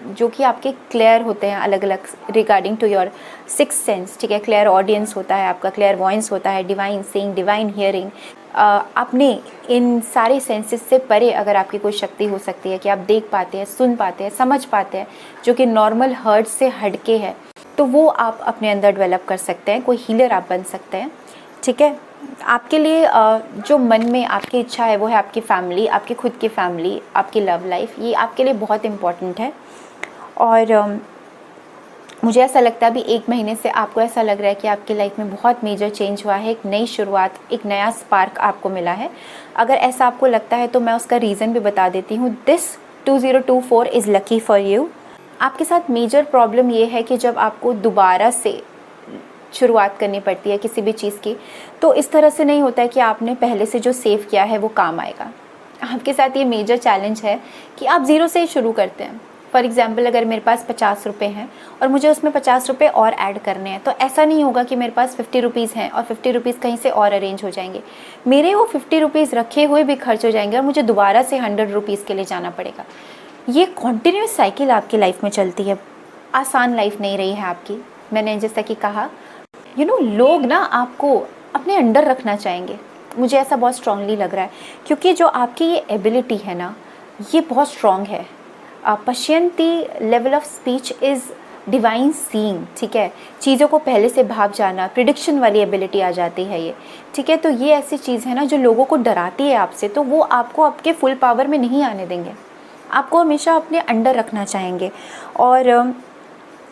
जो कि आपके क्लियर होते हैं अलग अलग regarding to your six sense, ठीक है। क्लियर ऑडियंस होता है आपका, क्लियर वॉइस होता है, डिवाइन सीइंग, डिवाइन हियरिंग। अपने इन सारे सेंसेस से परे अगर आपकी कोई शक्ति हो सकती है कि आप देख पाते हैं, सुन पाते हैं, समझ पाते हैं, जो कि नॉर्मल हर्ट से हटके है, तो वो आप अपने अंदर डेवलप कर सकते हैं। कोई हीलर आप बन सकते हैं, ठीक है। आपके लिए जो मन में आपकी इच्छा है वो है आपकी फैमिली, आपकी खुद की फैमिली, आपकी लव लाइफ, ये आपके लिए बहुत इम्पॉर्टेंट है। और मुझे ऐसा लगता है अभी 1 महीने से आपको ऐसा लग रहा है कि आपकी लाइफ में बहुत मेजर चेंज हुआ है, एक नई शुरुआत, एक नया स्पार्क आपको मिला है। अगर ऐसा आपको लगता है तो मैं उसका रीज़न भी बता देती हूँ। This 2024 is lucky for you. आपके साथ मेजर प्रॉब्लम ये है कि जब आपको दोबारा से शुरुआत करनी पड़ती है किसी भी चीज़ की, तो इस तरह से नहीं होता है कि आपने पहले से जो सेव किया है वो काम आएगा। आपके साथ ये मेजर चैलेंज है कि आप ज़ीरो से ही शुरू करते हैं। फॉर एग्ज़ाम्पल, अगर मेरे पास 50 रुपये हैं और मुझे उसमें 50 रुपये और ऐड करने हैं, तो ऐसा नहीं होगा कि मेरे पास 50 रुपीज़ हैं और 50 रुपीज़ कहीं से और अरेंज हो जाएंगे। मेरे वो 50 रुपीज़ रखे हुए भी खर्च हो जाएंगे और मुझे दोबारा से 100 रुपीज़ के लिए जाना पड़ेगा। ये कॉन्टीन्यूस साइकिल आपकी लाइफ में चलती है। आसान लाइफ नहीं रही है आपकी। मैंने जैसा कि कहा, लोग ना आपको अपने अंडर रखना चाहेंगे। मुझे ऐसा बहुत स्ट्रांगली लग रहा है, क्योंकि जो आपकी ये एबिलिटी है ना, ये बहुत स्ट्रांग है। Pashyanti level of speech is divine seeing, ठीक है। चीज़ों को पहले से भाप जाना, प्रिडिक्शन वाली एबिलिटी आ जाती है ये, ठीक है। तो ये ऐसी चीज़ है ना जो लोगों को डराती है आपसे, तो वो आपको आपके फुल पावर में नहीं आने देंगे। आपको हमेशा अपने अंडर रखना चाहेंगे और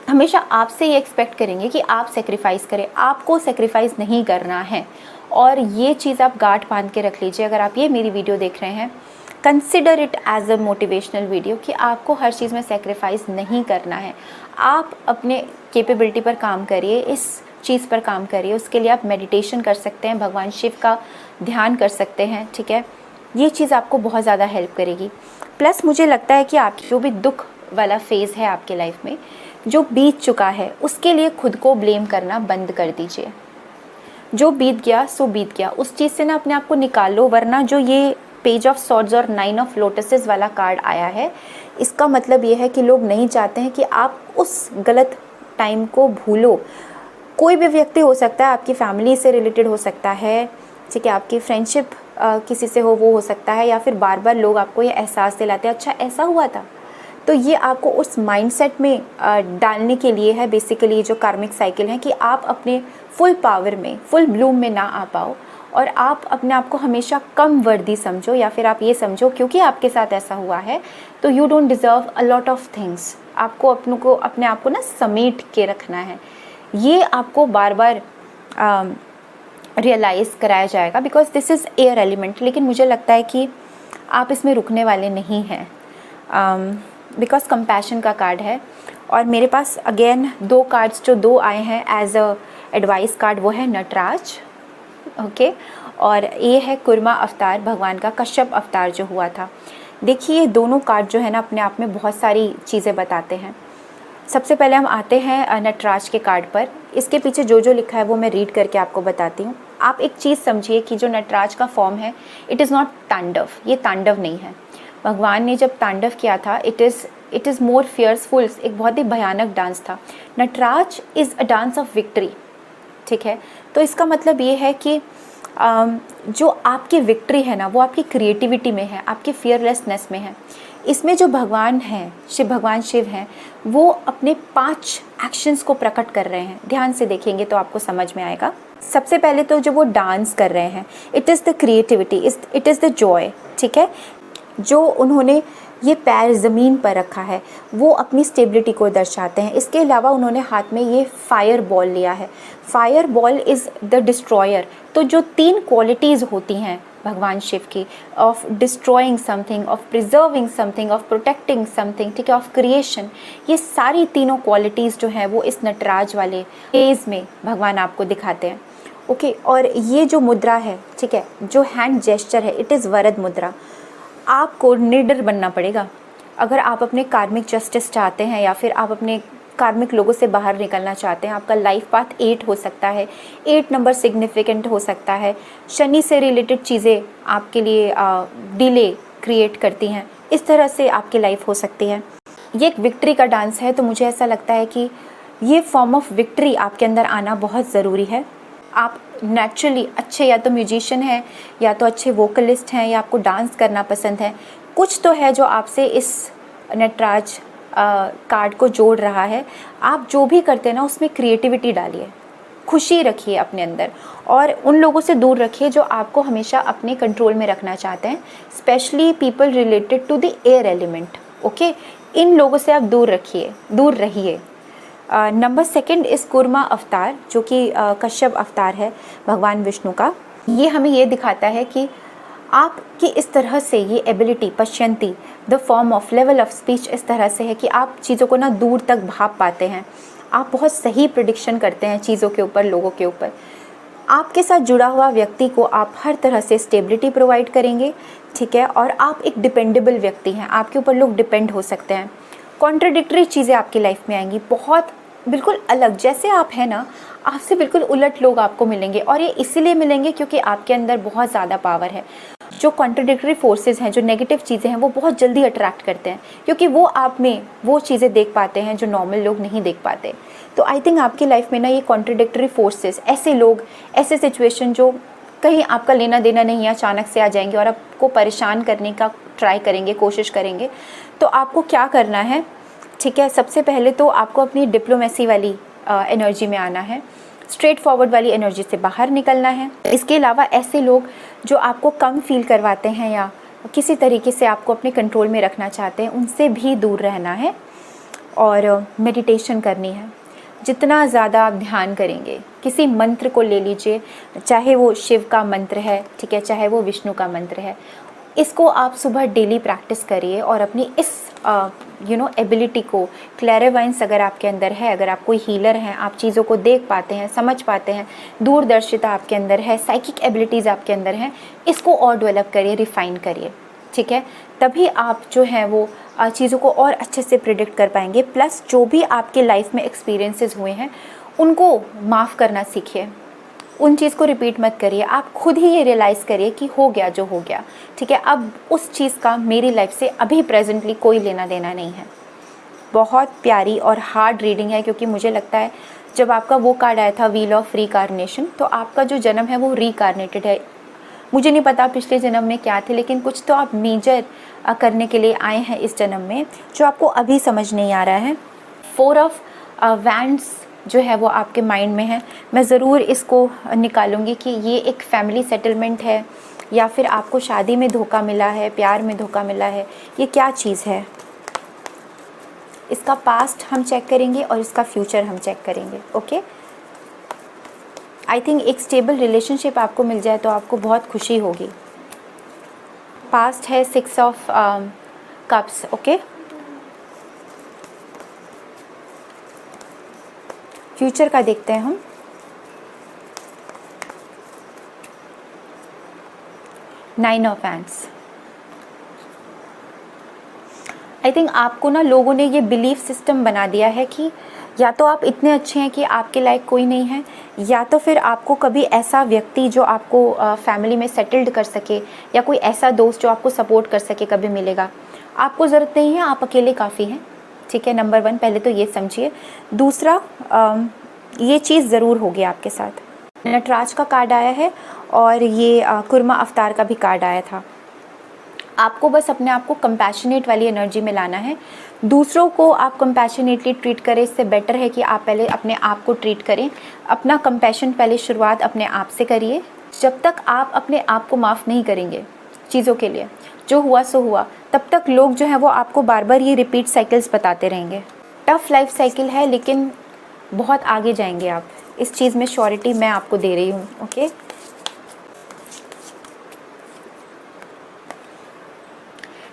हमेशा आपसे ये एक्सपेक्ट करेंगे कि आप सेक्रीफाइस करें। आपको सेक्रीफाइस नहीं करना है, और ये चीज़ आप गांठ बांध के रख लीजिए। अगर आप ये मेरी वीडियो देख रहे हैं, consider it as a motivational video कि आपको हर चीज़ में सेक्रीफाइस नहीं करना है। आप अपने कैपेबिलिटी पर काम करिए, इस चीज़ पर काम करिए। उसके लिए आप मेडिटेशन कर सकते हैं, भगवान शिव का ध्यान कर सकते हैं, ठीक है। ये चीज़ आपको बहुत ज़्यादा हेल्प करेगी। प्लस मुझे लगता है कि आपकी जो भी दुख वाला फेज़ है आपके लाइफ में जो बीत चुका है, उसके लिए खुद को ब्लेम करना बंद कर दीजिए। जो बीत गया सो बीत गया, उस चीज़ से ना अपने आप को निकाल लो। वरना जो ये पेज ऑफ सॉर्ड्स और 9 ऑफ लोटसेस वाला कार्ड आया है, इसका मतलब ये है कि लोग नहीं चाहते हैं कि आप उस गलत टाइम को भूलो। कोई भी व्यक्ति हो सकता है, आपकी फैमिली से रिलेटेड हो सकता है, ठीक है, आपकी फ्रेंडशिप किसी से हो सकता है, या फिर बार बार लोग आपको ये एहसास दिलाते हैं अच्छा ऐसा हुआ था। तो ये आपको उस माइंडसेट में डालने के लिए है बेसिकली जो कार्मिक साइकिल है, कि आप अपने फुल पावर में, फुल ब्लूम में ना आ पाओ, और आप अपने आप को हमेशा कम वर्दी समझो, या फिर आप ये समझो क्योंकि आपके साथ ऐसा हुआ है तो you don't deserve a lot of things. आपको अपने आप को ना समेट के रखना है। ये आपको बार बार रियलाइज़ कराया जाएगा, because this is air element. लेकिन मुझे लगता है कि आप इसमें रुकने वाले नहीं हैं, बिकॉज कंपैशन का कार्ड है। और मेरे पास अगेन 2 कार्ड्स जो 2 आए हैं एज अ एडवाइस कार्ड, वो है नटराज, ओके, और ये है कुर्मा अवतार, भगवान का कश्यप अवतार जो हुआ था। देखिए ये दोनों कार्ड जो है ना अपने आप में बहुत सारी चीज़ें बताते हैं। सबसे पहले हम आते हैं नटराज के कार्ड पर। इसके पीछे जो जो लिखा है वो मैं रीड करके आपको बताती हूँ। आप एक चीज़ समझिए कि जो नटराज का फॉर्म है, इट इज़ नॉट तांडव, ये तांडव नहीं है। भगवान ने जब तांडव किया था, इट इज़ मोर फियर्सफुल, एक बहुत ही भयानक डांस था। Nataraj is a dance of victory, ठीक है। तो इसका मतलब ये है कि जो आपकी विक्ट्री है ना, वो आपकी क्रिएटिविटी में है, आपकी फियरलेसनेस में है। इसमें जो भगवान हैं, भगवान शिव हैं, वो अपने 5 एक्शंस को प्रकट कर रहे हैं। ध्यान से देखेंगे तो आपको समझ में आएगा। सबसे पहले तो जो वो डांस कर रहे हैं, it is the creativity, it is the Joy, ठीक है। जो उन्होंने ये पैर ज़मीन पर रखा है, वो अपनी स्टेबिलिटी को दर्शाते हैं। इसके अलावा उन्होंने हाथ में ये फायर बॉल लिया है। Fire ball is the destroyer. तो जो 3 क्वालिटीज़ होती हैं भगवान शिव की, of destroying something, of preserving something, of protecting something, ठीक है, ऑफ क्रिएशन, ये सारी तीनों क्वालिटीज़ जो हैं वो इस नटराज वाले फेज़ में भगवान आपको दिखाते हैं, ओके। और ये जो मुद्रा है, ठीक है, जो हैंड जेस्चर है, इट इज़ वरद मुद्रा। आपको निडर बनना पड़ेगा अगर आप अपने कार्मिक जस्टिस चाहते हैं, या फिर आप अपने कार्मिक लोगों से बाहर निकलना चाहते हैं। आपका लाइफ पाथ 8 हो सकता है, 8 नंबर सिग्निफिकेंट हो सकता है। शनि से रिलेटेड चीज़ें आपके लिए डिले क्रिएट करती हैं, इस तरह से आपकी लाइफ हो सकती है। ये एक विक्ट्री का डांस है, तो मुझे ऐसा लगता है कि ये फॉर्म ऑफ विक्ट्री आपके अंदर आना बहुत ज़रूरी है। आप नेचुरली अच्छे या तो म्यूजिशियन हैं, या तो अच्छे वोकलिस्ट हैं, या आपको डांस करना पसंद है। कुछ तो है जो आपसे इस नटराज कार्ड को जोड़ रहा है। आप जो भी करते हैं ना, उसमें क्रिएटिविटी डालिए, खुशी रखिए अपने अंदर, और उन लोगों से दूर रखिए जो आपको हमेशा अपने कंट्रोल में रखना चाहते हैं, specially people related to the air element. Okay, इन लोगों से आप दूर रहिए। नंबर सेकंड इस कूर्मा अवतार, जो कि कश्यप अवतार है भगवान विष्णु का। ये हमें ये दिखाता है कि आपकी इस तरह से ये ability Pashyanti the form of level of speech इस तरह से है कि आप चीज़ों को ना दूर तक भाप पाते हैं, आप बहुत सही प्रिडिक्शन करते हैं चीज़ों के ऊपर, लोगों के ऊपर। आपके साथ जुड़ा हुआ व्यक्ति को आप हर तरह से स्टेबिलिटी प्रोवाइड करेंगे, ठीक है, और आप एक डिपेंडेबल व्यक्ति हैं, आपके ऊपर लोग डिपेंड हो सकते हैं। कॉन्ट्रडिक्टरी चीज़ें आपकी लाइफ में आएंगी, बहुत बिल्कुल अलग, जैसे आप हैं ना आपसे बिल्कुल उलट लोग आपको मिलेंगे, और ये इसीलिए मिलेंगे क्योंकि आपके अंदर बहुत ज़्यादा पावर है। जो कॉन्ट्रडिक्टरी फोर्सेस हैं, जो नेगेटिव चीज़ें हैं, वो बहुत जल्दी अट्रैक्ट करते हैं क्योंकि वो आप में वो चीज़ें देख पाते हैं जो नॉर्मल लोग नहीं देख पाते। तो आई थिंक आपकी लाइफ में ना ये कॉन्ट्रडिक्टरी फोर्सेस, ऐसे लोग, ऐसे सिचुएशन जो कहीं आपका लेना देना नहीं है, अचानक से आ जाएंगे और आपको परेशान करने का ट्राई करेंगे, कोशिश करेंगे। तो आपको क्या करना है, ठीक है, सबसे पहले तो आपको अपनी डिप्लोमेसी वाली एनर्जी में आना है, स्ट्रेट फॉरवर्ड वाली एनर्जी से बाहर निकलना है। इसके अलावा ऐसे लोग जो आपको कम फील करवाते हैं या किसी तरीके से आपको अपने कंट्रोल में रखना चाहते हैं, उनसे भी दूर रहना है और मेडिटेशन करनी है। जितना ज़्यादा आप ध्यान करेंगे, किसी मंत्र को ले लीजिए, चाहे वो शिव का मंत्र है, ठीक है, चाहे वो विष्णु का मंत्र है, इसको आप सुबह डेली प्रैक्टिस करिए और अपनी इस एबिलिटी को, क्लैरिवाइंस अगर आपके अंदर है, अगर आप कोई हीलर हैं, आप चीज़ों को देख पाते हैं, समझ पाते हैं, दूरदर्शिता आपके अंदर है, साइकिक एबिलिटीज़ आपके अंदर हैं, इसको और डेवलप करिए, रिफ़ाइन करिए, ठीक है। तभी आप जो हैं वो चीज़ों को और अच्छे से प्रिडिक्ट कर पाएंगे। प्लस जो भी आपके लाइफ में एक्सपीरियंसेस हुए हैं उनको माफ़ करना सीखिए, उन चीज़ को रिपीट मत करिए। आप खुद ही ये रियलाइज़ करिए कि हो गया जो हो गया, ठीक है, अब उस चीज़ का मेरी लाइफ से अभी प्रेजेंटली कोई लेना देना नहीं है। बहुत प्यारी और हार्ड रीडिंग है, क्योंकि मुझे लगता है जब आपका वो कार्ड आया था व्हील ऑफ रीकार्नेशन, तो आपका जो जन्म है वो रीकार्नेटेड है। मुझे नहीं पता पिछले जन्म में क्या थे, लेकिन कुछ तो आप मेजर करने के लिए आए हैं इस जन्म में, जो आपको अभी समझ नहीं आ रहा है। 4 ऑफ वैंड्स जो है वो आपके माइंड में है। मैं ज़रूर इसको निकालूंगी कि ये एक फैमिली सेटलमेंट है या फिर आपको शादी में धोखा मिला है, प्यार में धोखा मिला है, ये क्या चीज़ है। इसका पास्ट हम चेक करेंगे और इसका फ्यूचर हम चेक करेंगे। ओके, आई थिंक एक स्टेबल रिलेशनशिप आपको मिल जाए तो आपको बहुत खुशी होगी। पास्ट है 6 ऑफ कप्स। ओके, फ्यूचर का देखते हैं हम। 9 ऑफ हैंड्स। आई थिंक आपको ना लोगों ने ये बिलीफ सिस्टम बना दिया है कि या तो आप इतने अच्छे हैं कि आपके लायक कोई नहीं है, या तो फिर आपको कभी ऐसा व्यक्ति जो आपको फैमिली में सेटल्ड कर सके या कोई ऐसा दोस्त जो आपको सपोर्ट कर सके कभी मिलेगा। आपको ज़रूरत नहीं है, आप अकेले काफ़ी हैं, ठीक है। नंबर 1 पहले तो ये समझिए। दूसरा, ये चीज़ ज़रूर होगी आपके साथ। नटराज का कार्ड आया है और ये कुर्मा अवतार का भी कार्ड आया था। आपको बस अपने आप को कंपैशनेट वाली एनर्जी में लाना है। दूसरों को आप कंपैशनेटली ट्रीट करें, इससे बेटर है कि आप पहले अपने आप को ट्रीट करें। अपना कंपैशन पहले शुरुआत अपने आप से करिए। जब तक आप अपने आप को माफ़ नहीं करेंगे चीज़ों के लिए, जो हुआ सो हुआ, तब तक लोग जो है वो आपको बार बार ये रिपीट साइकिल्स बताते रहेंगे। टफ लाइफ साइकिल है, लेकिन बहुत आगे जाएंगे आप, इस चीज़ में श्योरिटी मैं आपको दे रही हूँ। ओके,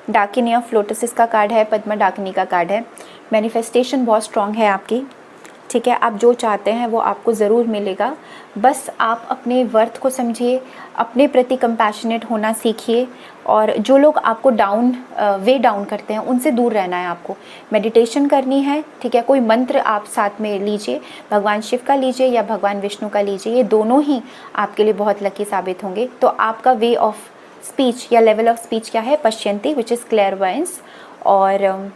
डाकिनी ऑफ लोटस इसका कार्ड है, पद्मा डाकिनी का कार्ड है। मैनिफेस्टेशन बहुत स्ट्रॉन्ग है आपकी, ठीक है। आप जो चाहते हैं वो आपको ज़रूर मिलेगा। बस आप अपने वर्थ को समझिए, अपने प्रति कंपैशनेट होना सीखिए, और जो लोग आपको वे डाउन करते हैं उनसे दूर रहना है आपको। मेडिटेशन करनी है, ठीक है। कोई मंत्र आप साथ में लीजिए, भगवान शिव का लीजिए या भगवान विष्णु का लीजिए, ये दोनों ही आपके लिए बहुत लकी साबित होंगे। तो आपका वे ऑफ स्पीच या लेवल ऑफ स्पीच क्या है, पश्यंती, विच इज़ क्लेयरवायंस। और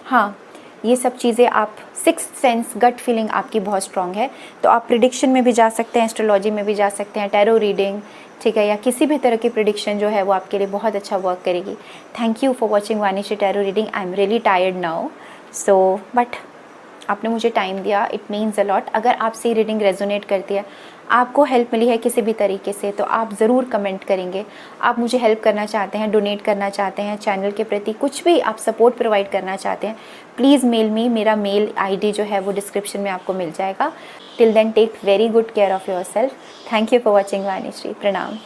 हाँ, ये सब चीज़ें आप सिक्स्थ सेंस, गट फीलिंग आपकी बहुत स्ट्रॉन्ग है। तो आप प्रिडिक्शन में भी जा सकते हैं, एस्ट्रोलॉजी में भी जा सकते हैं, टैरो रीडिंग, ठीक है, या किसी भी तरह की प्रिडिक्शन जो है वो आपके लिए बहुत अच्छा वर्क करेगी। Thank you for watching Vanishi tarot reading. I am really tired now, so but आपने मुझे टाइम दिया, इट मीन्स अ लॉट। अगर आपसे रीडिंग रेजोनेट करती है, आपको हेल्प मिली है किसी भी तरीके से, तो आप ज़रूर कमेंट करेंगे। आप मुझे हेल्प करना चाहते हैं, डोनेट करना चाहते हैं, चैनल के प्रति कुछ भी आप सपोर्ट प्रोवाइड करना चाहते हैं, प्लीज़ मेल मी। मेरा मेल आईडी जो है वो डिस्क्रिप्शन में आपको मिल जाएगा। Till then take very good care of yourself. Thank you for watching Vanishree. प्रणाम।